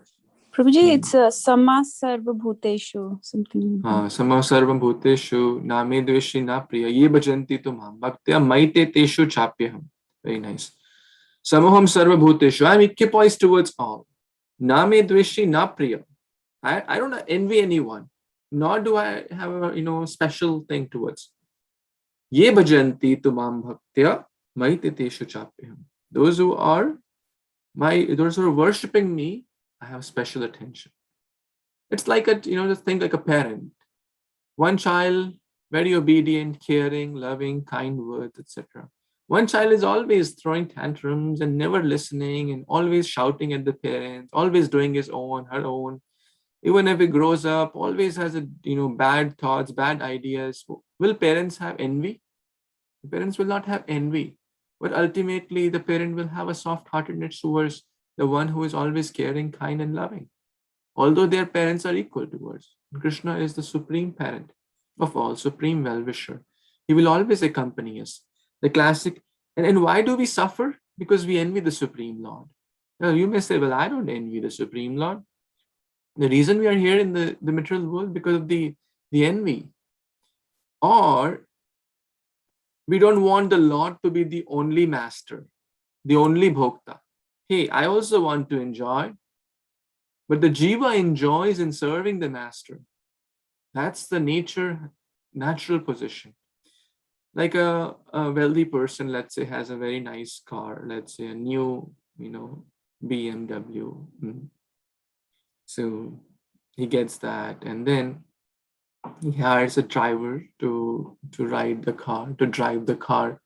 Prabhuji, it's Sama Sarva Bhuteshu, something. Sama Sarvam Bhuteshu, Name Dveshi Na Priya, Ye Bhajanti Tumam, Bhaktya Maite Teshu Chapyaham. Very nice. Samaham Sarva Bhuteshu, I am equipoised towards all. Name Dveshi Na Priya. I don't envy anyone, nor do I have a special thing towards. Ye Bhajanti Tumam Bhaktya Maite Teshu Chapyaham. Those who are worshipping me, I have special attention. It's like just think like a parent. One child, very obedient, caring, loving, kind words, etc. One child is always throwing tantrums and never listening and always shouting at the parents, always doing his own, her own. Even if he grows up, always has bad thoughts, bad ideas. Will parents have envy? The parents will not have envy, but ultimately the parent will have a soft-heartedness towards the one who is always caring, kind, and loving. Although their parents are equal towards. Krishna is the supreme parent of all, supreme well-wisher. He will always accompany us. The classic, and why do we suffer? Because we envy the Supreme Lord. Now you may say, well, I don't envy the Supreme Lord. The reason we are here in the material world because of the envy. Or we don't want the Lord to be the only master, the only bhokta. Hey, I also want to enjoy, but the jiva enjoys in serving the master. That's the natural position. Like a wealthy person, let's say, has a very nice car, let's say a new, BMW. So he gets that, and then he hires a driver to ride the car, to drive the car.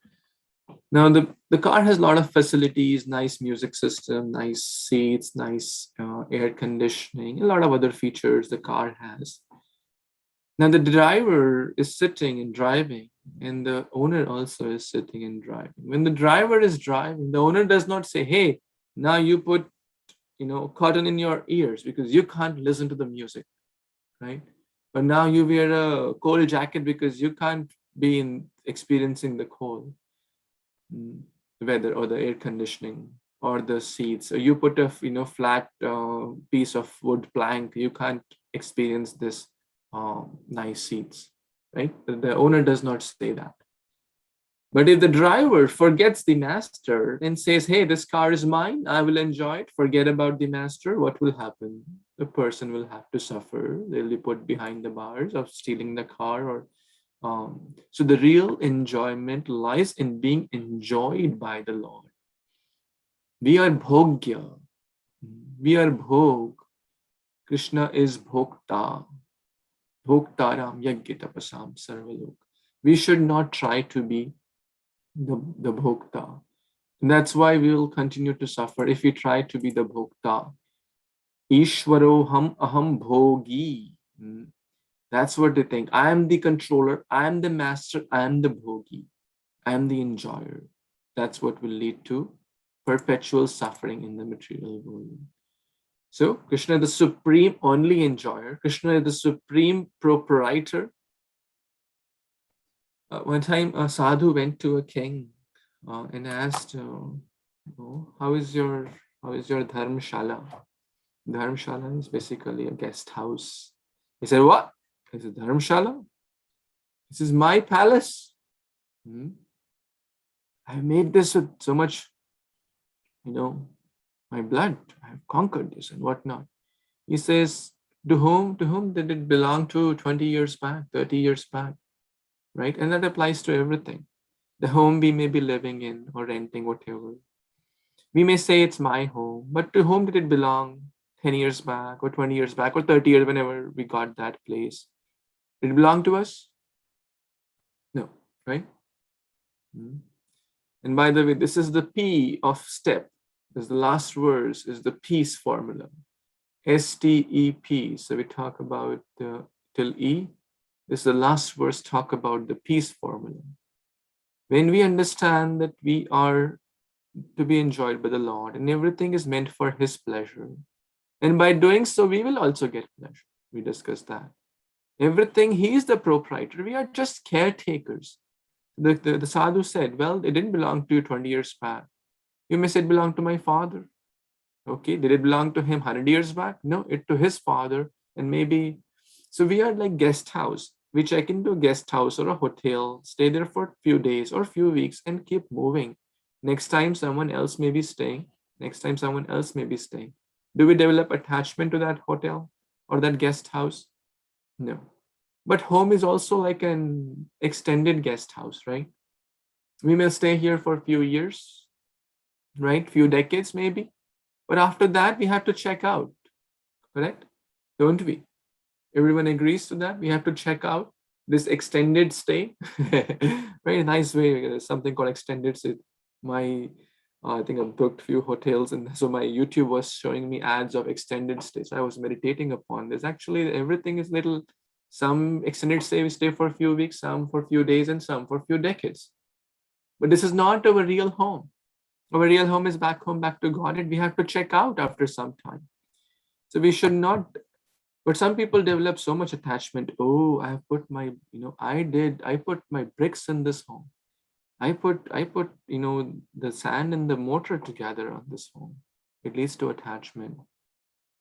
Now the car has a lot of facilities, nice music system, nice seats, nice air conditioning, a lot of other features the car has. Now the driver is sitting and driving, and the owner also is sitting and driving. When the driver is driving, the owner does not say, hey, now you put cotton in your ears because you can't listen to the music, right? But now you wear a cold jacket because you can't be experiencing the cold weather or the air conditioning or the seats. Or you put a flat piece of wood plank, you can't experience this nice seats, right? The owner does not say that. But if the driver forgets the master and says, hey, this car is mine, I will enjoy it, forget about the master, what will happen? The person will have to suffer. They'll be put behind the bars of stealing the car. Or so the real enjoyment lies in being enjoyed by the Lord. We are bhogya. We are bhog. Krishna is bhokta. Bhoktaram yagya tapasam sarvalok. We should not try to be the bhokta. And that's why we will continue to suffer if we try to be the bhokta. Ishwaro ham aham bhogi. That's what they think. I am the controller, I am the master, I am the bhogi, I am the enjoyer. That's what will lead to perpetual suffering in the material world. So Krishna is the supreme only enjoyer. Krishna is the supreme proprietor. One time a sadhu went to a king and asked, how is your dharmshala? Dharmshala is basically a guest house. He said, what? He said, dharmshala? This is my palace. I made this with so much, my blood. I have conquered this and whatnot. He says, to whom did it belong to 20 years back, 30 years back? Right? And that applies to everything. The home we may be living in or renting, whatever. We may say it's my home, but to whom did it belong 10 years back or 20 years back or 30 years, whenever we got that place? Did it belong to us? No, right? And by the way, this is the P of step. This is the last verse, is the peace formula. STEP. So we talk about till E. This is the last verse, talk about the peace formula. When we understand that we are to be enjoyed by the Lord and everything is meant for His pleasure, and by doing so, we will also get pleasure. We discussed that. Everything, He is the proprietor. We are just caretakers. The sadhu said, well, it didn't belong to you 20 years back. You may say it belonged to my father. Okay, did it belong to him 100 years back? No, it to his father. And maybe, so we are like guest house. We check into a guest house or a hotel, stay there for a few days or a few weeks and keep moving. Next time someone else may be staying. Next time someone else may be staying. Do we develop attachment to that hotel or that guest house? No. But home is also like an extended guest house, right? We may stay here for a few years, right? Few decades maybe. But after that, we have to check out, correct? Don't we? Everyone agrees to that. We have to check out this extended stay. Very nice way. There's something called extended stay. I think I've booked few hotels, and so my YouTube was showing me ads of extended stays. I was meditating upon this. Actually, everything is little. Some extended stay we stay for a few weeks, some for a few days, and some for a few decades. But this is not our real home. Our real home is back home, back to God, and we have to check out after some time. So we should not, but some people develop so much attachment. Oh, I have put my, I put my bricks in this home. I put, the sand and the mortar together on this home. It leads to attachment.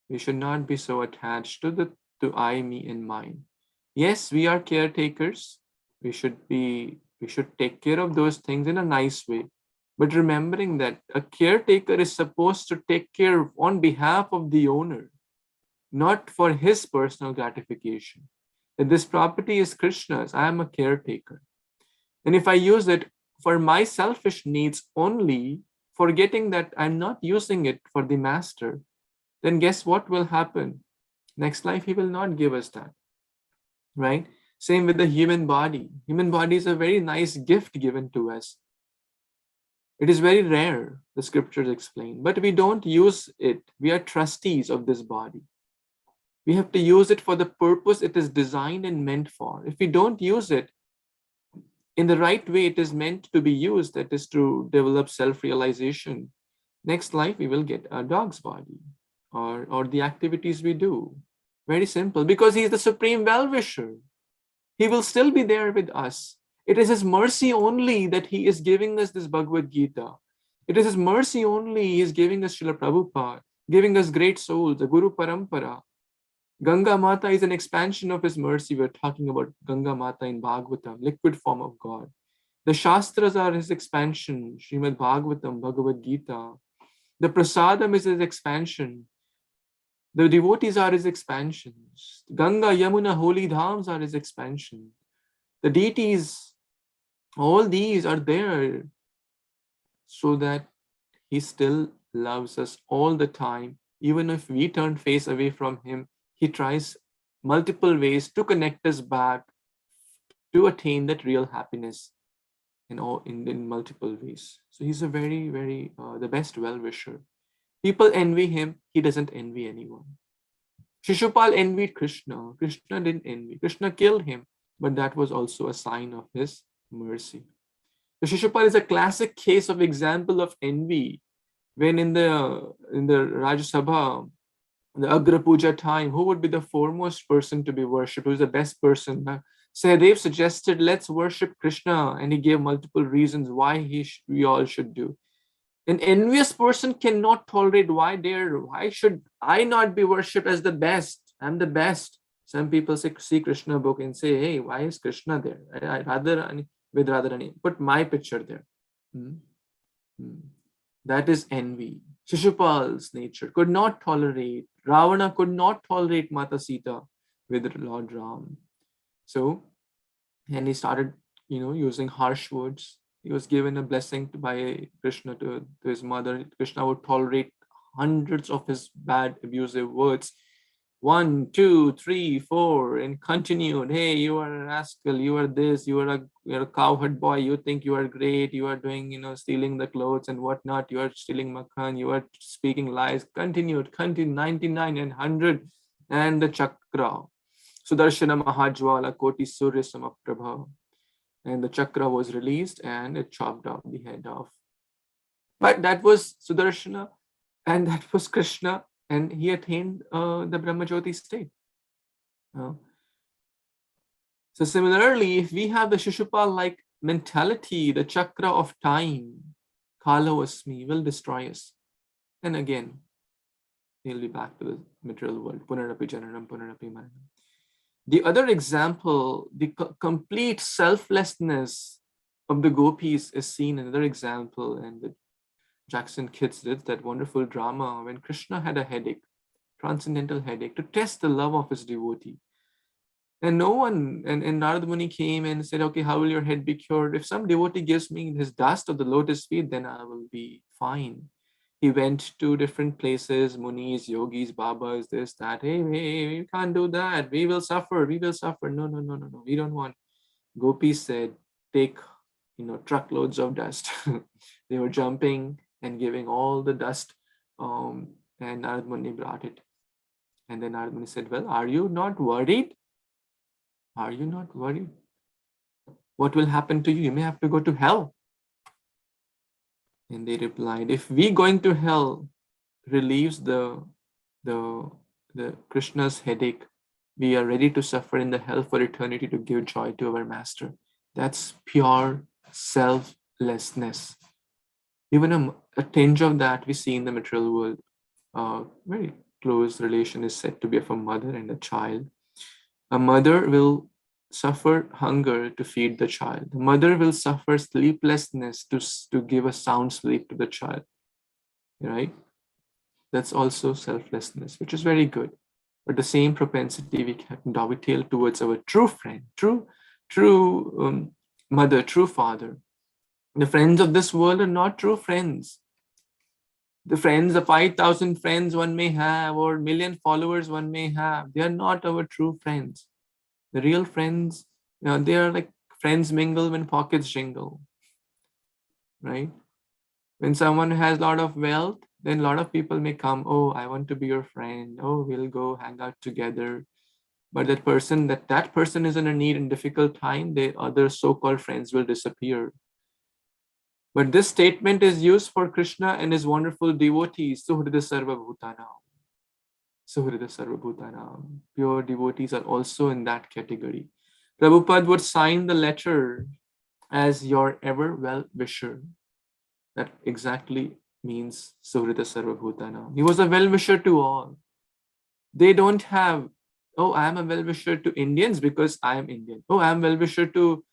We should not be so attached to I, me, and mine. Yes, we are caretakers. We should take care of those things in a nice way. But remembering that a caretaker is supposed to take care on behalf of the owner, not for his personal gratification. That this property is Krishna's, I am a caretaker. And if I use it for my selfish needs only, forgetting that I'm not using it for the master, then guess what will happen? Next life, he will not give us that, right? Same with the human body. Human body is a very nice gift given to us. It is very rare, the scriptures explain, but we don't use it. We are trustees of this body. We have to use it for the purpose it is designed and meant for. If we don't use it in the right way, it is meant to be used, that is to develop self-realization. Next life, we will get a dog's body or the activities we do. Very simple, because he is the supreme well-wisher. He will still be there with us. It is his mercy only that he is giving us this Bhagavad Gita. It is his mercy only he is giving us Srila Prabhupada, giving us great souls, the Guru Parampara. Ganga Mata is an expansion of his mercy. We're talking about Ganga Mata in Bhagavatam, liquid form of God. The Shastras are his expansion, Srimad Bhagavatam, Bhagavad Gita. The Prasadam is his expansion. The devotees are his expansions. Ganga, Yamuna, holy dhams are his expansion. The deities, all these are there so that he still loves us all the time. Even if we turn face away from him, he tries multiple ways to connect us back to attain that real happiness in multiple ways. So he's a very, very, the best well-wisher. People envy him. He doesn't envy anyone. Shishupal envied Krishna. Krishna didn't envy. Krishna killed him, but that was also a sign of his mercy. So Shishupal is a classic case of example of envy. When in the Rajya Sabha, the Agra Puja time, who would be the foremost person to be worshipped? Who's the best person? Sahadev suggested, let's worship Krishna, and he gave multiple reasons why we all should do. An envious person cannot tolerate, why should I not be worshipped as the best? I'm the best. Some people see Krishna book and say, hey, why is Krishna there? I Radharani, put my picture there. That is envy. Shishupal's nature could not tolerate. Ravana could not tolerate Mata Sita with Lord Ram. So, and he started, using harsh words. He was given a blessing by Krishna to his mother. Krishna would tolerate hundreds of his bad, abusive words. 1, 2, 3, 4, and continued. Hey, you are a rascal. You are this. You are a cowherd boy. You think you are great. You are doing, stealing the clothes and whatnot. You are stealing makhan. You are speaking lies. Continued. 99 and 100, and the chakra. Sudarshana Mahajwala Koti Surya Samaprabha. And the chakra was released and it chopped off the head off. But that was Sudarshana and that was Krishna, and he attained the Brahmajyoti state. So similarly, if we have the Shishupal-like mentality, the chakra of time, Kalo Asmi, will destroy us. And again, he'll be back to the material world. Punarapi Jananam, Punarapi Maranam. The other example, the complete selflessness of the gopis is seen in another example, and the Jackson Kids did that wonderful drama when Krishna had a headache, transcendental headache, to test the love of his devotee. And no one, and Narada Muni came and said, okay, how will your head be cured? If some devotee gives me his dust of the lotus feet, then I will be fine. He went to different places, Munis, yogis, Babas, this, that. Hey, we can't do that. We will suffer. No. We don't want. Gopis said, take, truckloads of dust. They were jumping and giving all the dust. And Narada Muni brought it. And then Narada Muni said, well, are you not worried? Are you not worried? What will happen to you? You may have to go to hell. And they replied, if we going to hell relieves the Krishna's headache, we are ready to suffer in the hell for eternity to give joy to our master. That's pure selflessness. Even a tinge of that we see in the material world. Very close relation is said to be of a mother and a child. A mother will suffer hunger to feed the child. The mother will suffer sleeplessness to give a sound sleep to the child. Right? That's also selflessness, which is very good. But the same propensity we can dovetail towards our true friend, true mother, true father. The friends of this world are not true friends. The friends, the 5,000 friends one may have, or million followers one may have, they are not our true friends. The real friends, they are like friends mingle when pockets jingle, right? When someone has a lot of wealth, then a lot of people may come, oh, I want to be your friend. Oh, we'll go hang out together. But that person is in a need and difficult time, the other so-called friends will disappear. But this statement is used for Krishna and his wonderful devotees, Suhrida Sarva Bhutanam. Suhrida Sarva Bhutanam. Pure devotees are also in that category. Prabhupada would sign the letter as your ever well-wisher. That exactly means Suhrida Sarva Bhutanam. He was a well-wisher to all. They don't have, oh, I am a well-wisher to Indians because I am Indian. Oh, I am well-wisher to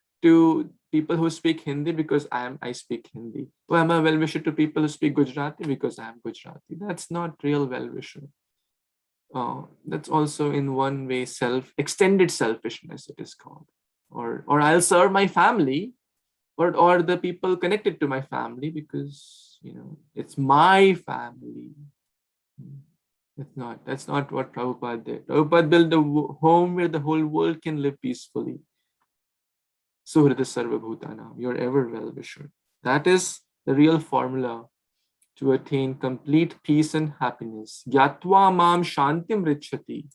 people who speak Hindi because I speak Hindi. Oh, I'm a well-wisher to people who speak Gujarati because I am Gujarati. That's not real well-wisher. That's also in one way extended selfishness, it is called. Or I'll serve my family or the people connected to my family because it's my family. That's not what Prabhupada did. Prabhupada built a home where the whole world can live peacefully. Suhrita Sarva Bhutanam, your ever well-wisher. That is the real formula to attain complete peace and happiness. Gyatva mam shantim richati.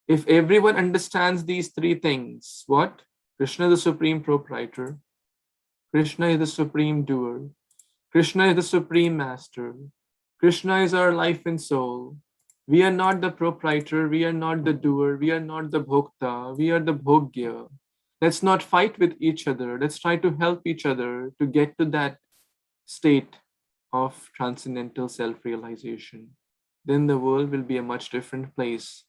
If everyone understands these three things, what? Krishna is the supreme proprietor. Krishna is the supreme doer. Krishna is the supreme master. Krishna is our life and soul. We are not the proprietor. We are not the doer. We are not the bhokta. We are the bhogya. Let's not fight with each other. Let's try to help each other to get to that state of transcendental self-realization. Then the world will be a much different place.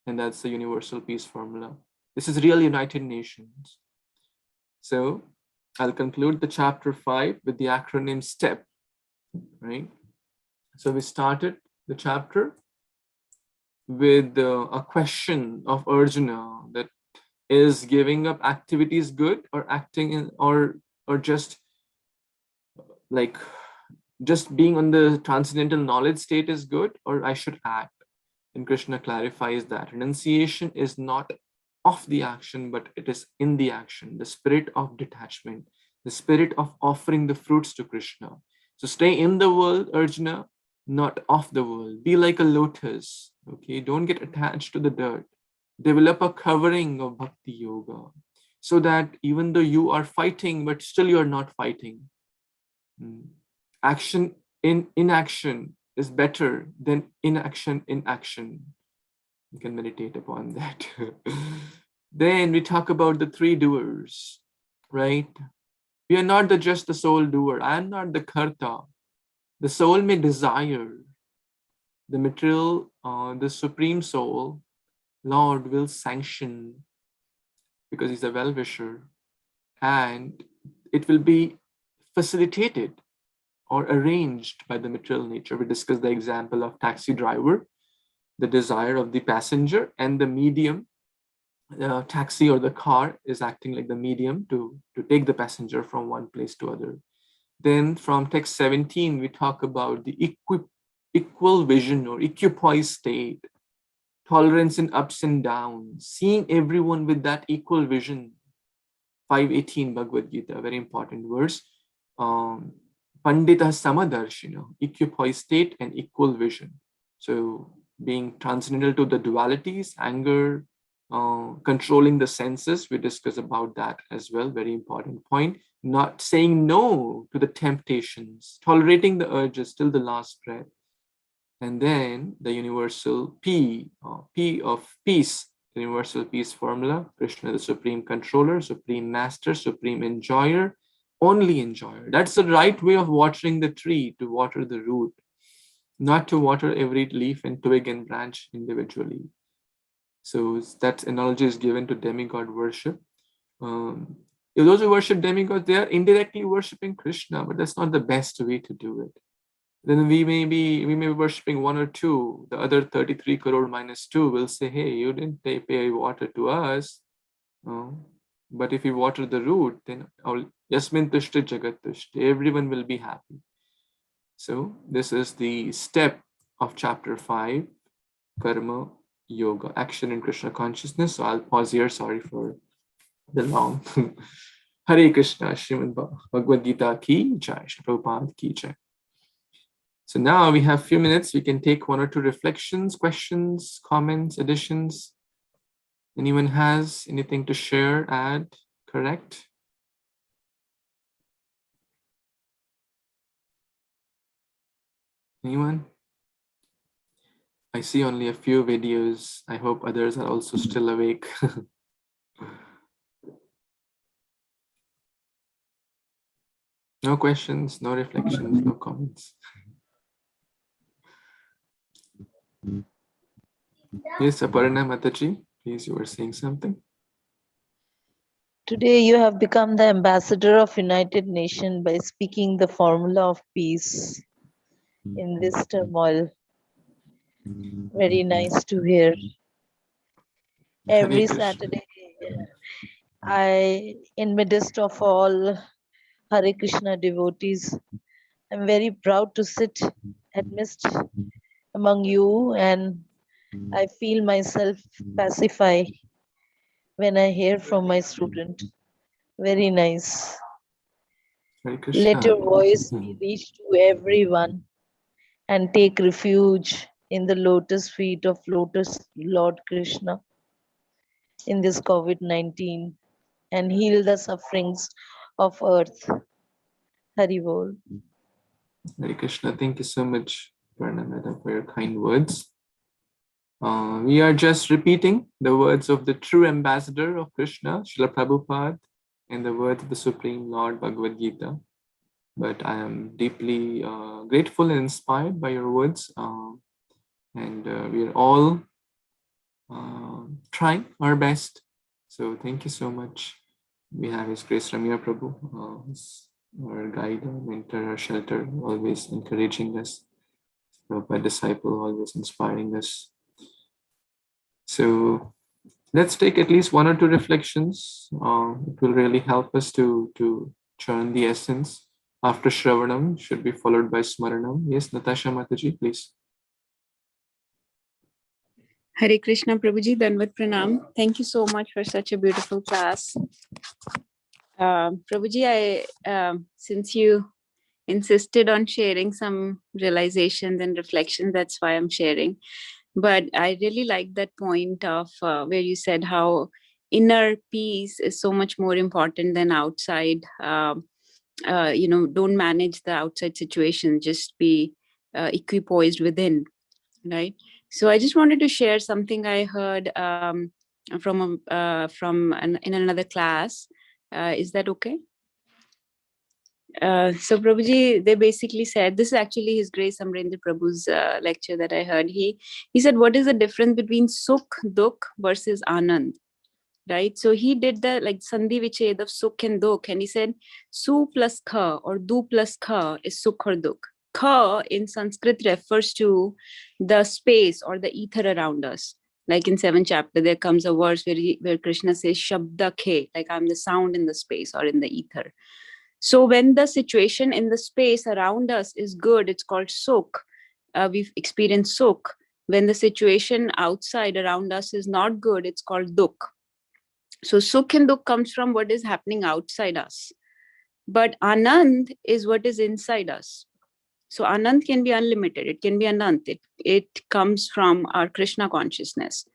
And that's the universal peace formula. This is real United Nations. So I'll conclude the chapter 5 with the acronym STEP, right? So we started the chapter with a question of Arjuna, that is giving up activities good, or acting in, or just being on the transcendental knowledge state is good, or I should act. And Krishna clarifies that renunciation is not of the action, but it is in the action, the spirit of detachment, the spirit of offering the fruits to Krishna. So stay in the world, Arjuna, not of the world. Be like a lotus, okay? Don't get attached to the dirt. Develop a covering of bhakti yoga so that even though you are fighting, but still you're not fighting. Action in inaction is better than inaction in action. You can meditate upon that. Then we talk about the three doers, right? We are not just the sole doer. I am not the karta. The soul may desire. The material, the supreme soul, Lord will sanction because he's a well-wisher, and it will be facilitated or arranged by the material nature. We discussed the example of taxi driver, the desire of the passenger, and the medium, the taxi or the car is acting like the medium to take the passenger from one place to other. Then from text 17, we talk about the equal vision or equipoised state, tolerance in ups and downs, seeing everyone with that equal vision. 5:18 Bhagavad Gita, very important verse. Pandita Samadarshina, equipoised state and equal vision. So being transcendental to the dualities, anger, controlling the senses, we discuss about that as well, very important point. not saying no to the temptations, tolerating the urges till the last breath. And then the universal P, P of peace, the universal peace formula, Krishna, the supreme controller, supreme master, supreme enjoyer, only enjoyer. That's the right way of watering the tree, to water the root, not to water every leaf and twig and branch individually. So that analogy is given to demigod worship. If those who worship demigods, they are indirectly worshiping Krishna, but that's not the best way to do it. Then we may be worshiping one or two. The other 33 crore minus 2 will say, hey, you didn't pay water to us. But if you water the root, then Yasmin Tushta Jagat Tushta, everyone will be happy. So this is the step of chapter 5, Karma Yoga, action in Krishna consciousness. So I'll pause here. Sorry for the long. Hare Krishna, Srimad Bhagavad Gita ki jai, Srila Prabhupada ki jai. So now we have a few minutes. We can take one or two reflections, questions, comments, additions. Anyone has anything to share, add, correct? Anyone? I see only a few videos. I hope others are also still awake. No questions, no reflections, no comments. Yes, Aparna Mataji, please, you were saying something. Today you have become the ambassador of United Nations by speaking the formula of peace in this turmoil. Very nice to hear. Every Saturday, in midst of all Hare Krishna devotees, I'm very proud to sit amidst among you, and I feel myself pacify when I hear from my student. Very nice. Let your voice be reached to everyone and take refuge in the lotus feet of Lord Krishna in this COVID-19 and heal the sufferings of earth. Hari Bol. Hare Krishna, thank you so much, Aparna Madam, for your kind words. We are just repeating the words of the true ambassador of Krishna, Srila Prabhupada, and the words of the Supreme Lord Bhagavad Gita. But I am deeply grateful and inspired by your words. And we are all trying our best. So thank you so much. We have His Grace Ramya Prabhu, our guide, our mentor, our shelter, always encouraging us. Prabhupada disciple, always inspiring us. So let's take at least one or two reflections. It will really help us to churn the essence. After Shravanam should be followed by Smaranam. Yes, Natasha Mataji, please. Hare Krishna Prabhuji, Danvat Pranam. Thank you so much for such a beautiful class. Prabhuji, since you insisted on sharing some realizations and reflections, that's why I'm sharing. But I really like that point of where you said how inner peace is so much more important than outside. Don't manage the outside situation, just be equipoised within, right? So I just wanted to share something I heard in another class. Is that okay? So Prabhuji, they basically said, this is actually His Grace Amrendra Prabhu's lecture that I heard. He said, what is the difference between Sukh, Dukh versus Anand? Right? So he did the Sandhi Viched of Sukh and Dukh, and he said, Su plus Kha or Du plus Kha is Sukh or Dukh. Kha in Sanskrit refers to the space or the ether around us. Like in 7th chapter, there comes a verse where Krishna says, Shabda Khe, like I'm the sound in the space or in the ether. So when the situation in the space around us is good, it's called Sukh. We've experienced Sukh. When the situation outside around us is not good, it's called Dukh. So Sukh and Dukh comes from what is happening outside us. But Anand is what is inside us. So Anand can be unlimited. It can be Anant. It comes from our Krishna consciousness.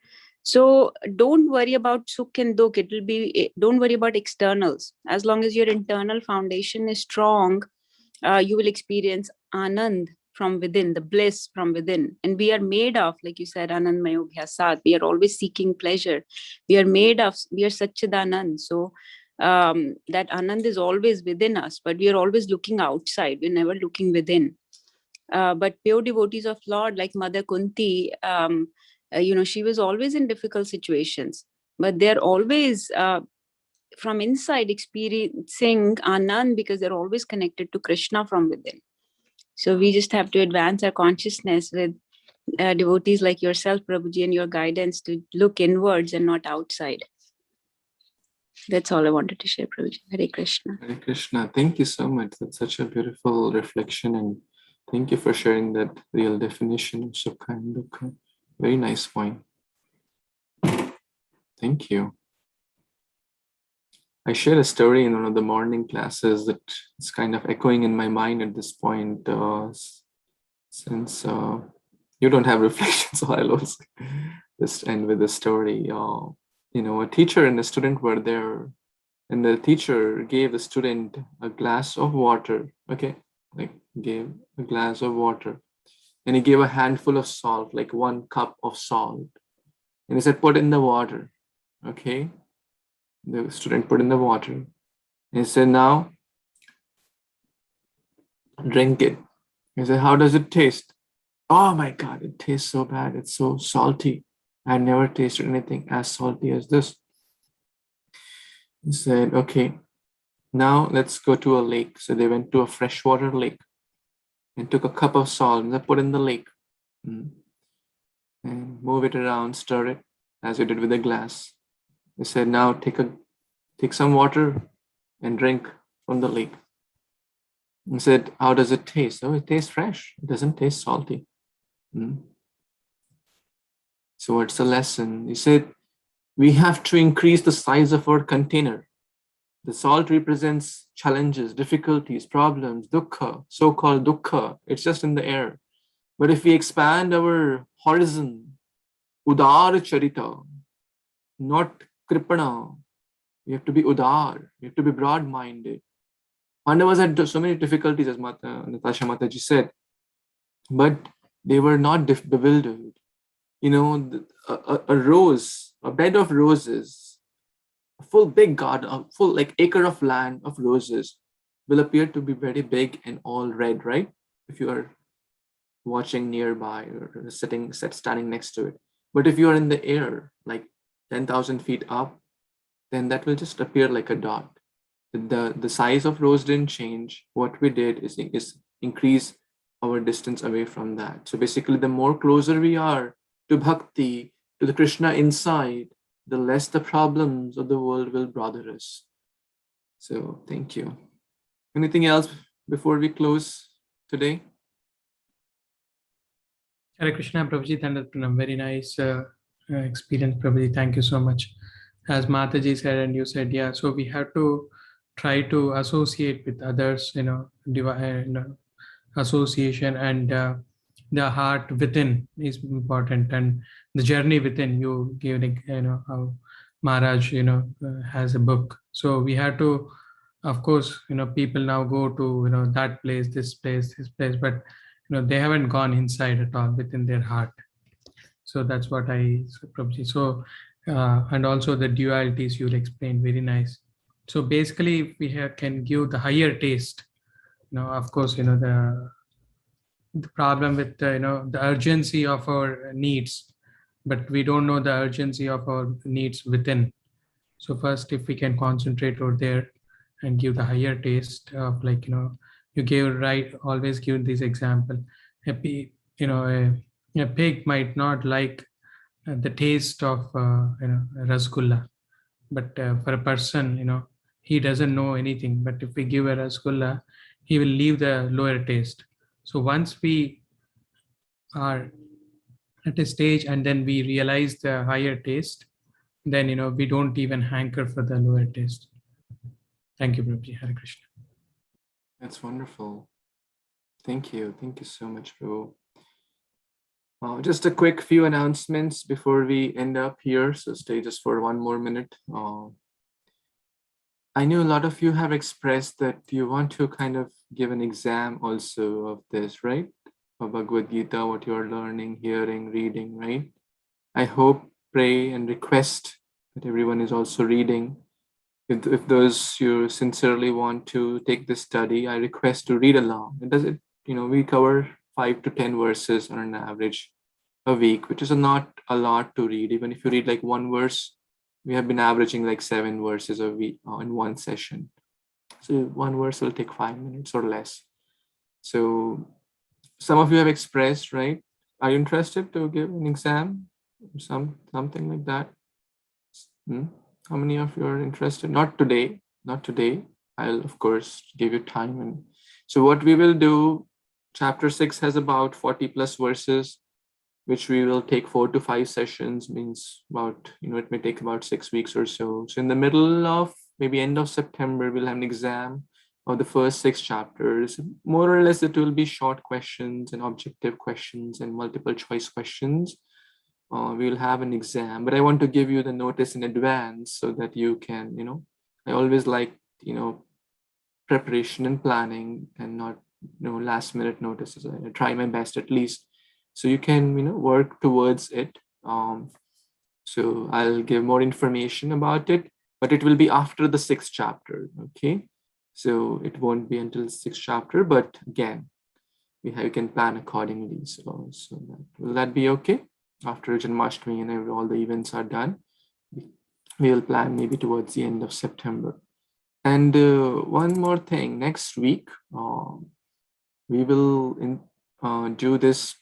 So don't worry about sukh and dukh. It will be, don't worry about externals. As long as your internal foundation is strong, you will experience anand from within, the bliss from within. And we are made of, like you said, anandmayo bhyasat. We are always seeking pleasure. We are Satchidanand. So that anand is always within us, but we are always looking outside. We're never looking within. But pure devotees of Lord, like Mother Kunti, she was always in difficult situations, but they're always from inside experiencing Anand because they're always connected to Krishna from within. So we just have to advance our consciousness with devotees like yourself, Prabhuji, and your guidance to look inwards and not outside. That's all I wanted to share, Prabhuji. Hare Krishna. Hare Krishna. Thank you so much. That's such a beautiful reflection, and thank you for sharing that real definition of Sukha and Dukkha. Very nice point. Thank you. I shared a story in one of the morning classes that is kind of echoing in my mind at this point. Since you don't have reflections, so I'll also just end with a story. A teacher and a student were there, and the teacher gave the student a glass of water. Okay, gave a glass of water, and he gave a handful of salt, like 1 cup of salt, and he said, "Put in the water." Okay, the student put in the water, and he said, "Now drink it." He said, "How does it taste?" "Oh my God, it tastes so bad. It's so salty. I never tasted anything as salty as this." He said, "Okay, now let's go to a lake." So they went to a freshwater lake and took a cup of salt and they put in the lake and move it around, stir it as you did with a glass. They said, "Now take some water and drink from the lake." He said, "How does it taste?" "Oh, it tastes fresh. It doesn't taste salty." So what's the lesson? He said, we have to increase the size of our container. The salt represents challenges, difficulties, problems, dukkha, so-called dukkha. It's just in the air. But if we expand our horizon, udar charita, not kripana, we have to be udar, we have to be broad-minded. Pandavas had so many difficulties, as Natasha Mataji said, but they were not bewildered. A rose, a bed of roses, a full big garden, a full acre of land of roses will appear to be very big and all red, right? If you are watching nearby or standing next to it. But if you are in the air, like 10,000 feet up, then that will just appear like a dot. The size of rose didn't change. What we did is increase our distance away from that. So basically, the more closer we are to bhakti, to the Krishna inside, the less the problems of the world will bother us. So thank you. Anything else before we close today? Hare Krishna, Prabhuji. That's been a very nice experience, Prabhuji. Thank you so much. As Mataji said, and you said, yeah, so we have to try to associate with others, association, and the heart within is important, and the journey within. You give, how Maharaj, has a book. So we have to, of course, people now go to, that place, this place, but they haven't gone inside at all within their heart. So that's what I probably. So and also the dualities you'll explain, very nice. So basically, if we can give the higher taste, of course, the problem with the urgency of our needs, but we don't know the urgency of our needs within. So first, if we can concentrate over there and give the higher taste of, you gave, right, always give this example. A pig might not like the taste of rasgulla, but for a person, he doesn't know anything. But if we give a rasgulla, he will leave the lower taste. So once we are at a stage and then we realize the higher taste, then we don't even hanker for the lower taste. Thank you, Prabhuji. Hare Krishna. That's wonderful. Thank you so much, Prabhu. Just a quick few announcements before we end up here. So stay just for one more minute. I know a lot of you have expressed that you want to kind of give an exam also of this, right? Of Bhagavad Gita, what you're learning, hearing, reading, right? I hope, pray, and request that everyone is also reading. If those you sincerely want to take this study, I request to read along. We cover 5 to 10 verses on an average a week, which is not a lot to read. Even if you read like one verse, we have been averaging like 7 verses a week in one session. So one verse will take 5 minutes or less. So some of you have expressed, right? Are you interested to give an exam? Something like that? How many of you are interested? Not today. I'll of course give you time. And so what we will do, chapter 6 has about 40 plus verses, which we will take 4 to 5 sessions, means about, it may take about 6 weeks or so. So in the middle of maybe end of September, we'll have an exam of the first 6 chapters. More or less, it will be short questions and objective questions and multiple choice questions. We will have an exam, but I want to give you the notice in advance so that you can, I always like, preparation and planning and not, last minute notices. I try my best at least. So you can, work towards it. So I'll give more information about it, but it will be after the 6th chapter, okay? So it won't be until the 6th chapter, but again, we can plan accordingly. So will that be okay? After Janmashtami and all the events are done, we will plan maybe towards the end of September. And one more thing, next week, we will do this.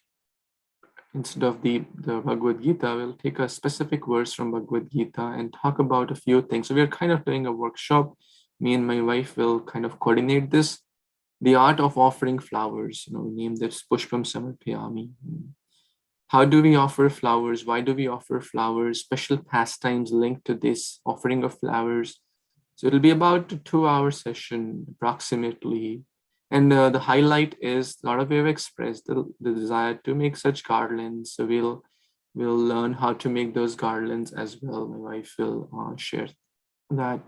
Instead of the Bhagavad Gita, we'll take a specific verse from Bhagavad Gita and talk about a few things. So we are kind of doing a workshop. Me and my wife will kind of coordinate this. The art of offering flowers, we named this Pushpam Samarpayami. How do we offer flowers? Why do we offer flowers? Special pastimes linked to this offering of flowers. So it'll be about a 2-hour session approximately. And the highlight is a lot of you have expressed the desire to make such garlands. So we'll learn how to make those garlands as well. My wife will share that.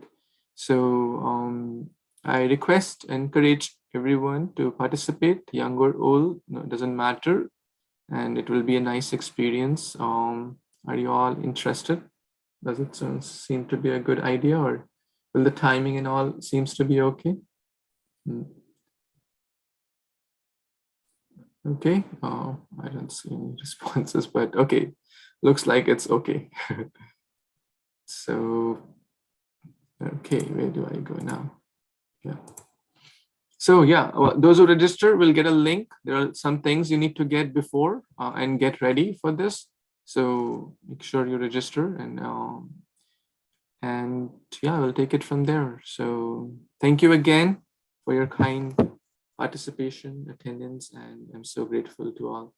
So I encourage everyone to participate, young or old, it doesn't matter. And it will be a nice experience. Are you all interested? Does it seem to be a good idea, or will the timing and all seems to be okay? Okay, I don't see any responses, but okay, looks like it's okay. So, okay, where do I go now? Yeah. So yeah, those who register will get a link. There are some things you need to get before and get ready for this. So make sure you register and yeah, we'll take it from there. So thank you again for your kind participation, attendance, and I'm so grateful to all.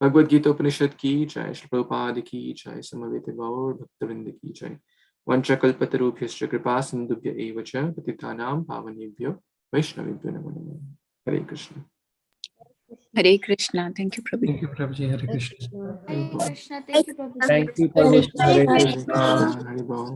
Bhagavad Gita Upanishad ki jai, Shri Prabhupada ki jai, Samaveta Gaur Bhaktavinda ki jai. Vanchakalpatarubhyascha kripa sindubhya eva cha patitanam pavanebhyo Vaishnavibhyo namo namo. Hare Krishna. Hare Krishna. Thank you, Prabhu. Thank you, Prabhuji. Hare Krishna. Hare Krishna. Thank you, Prabhuji. Thank you, Prabhuji. Hare Hare Krishna. Hare Bol.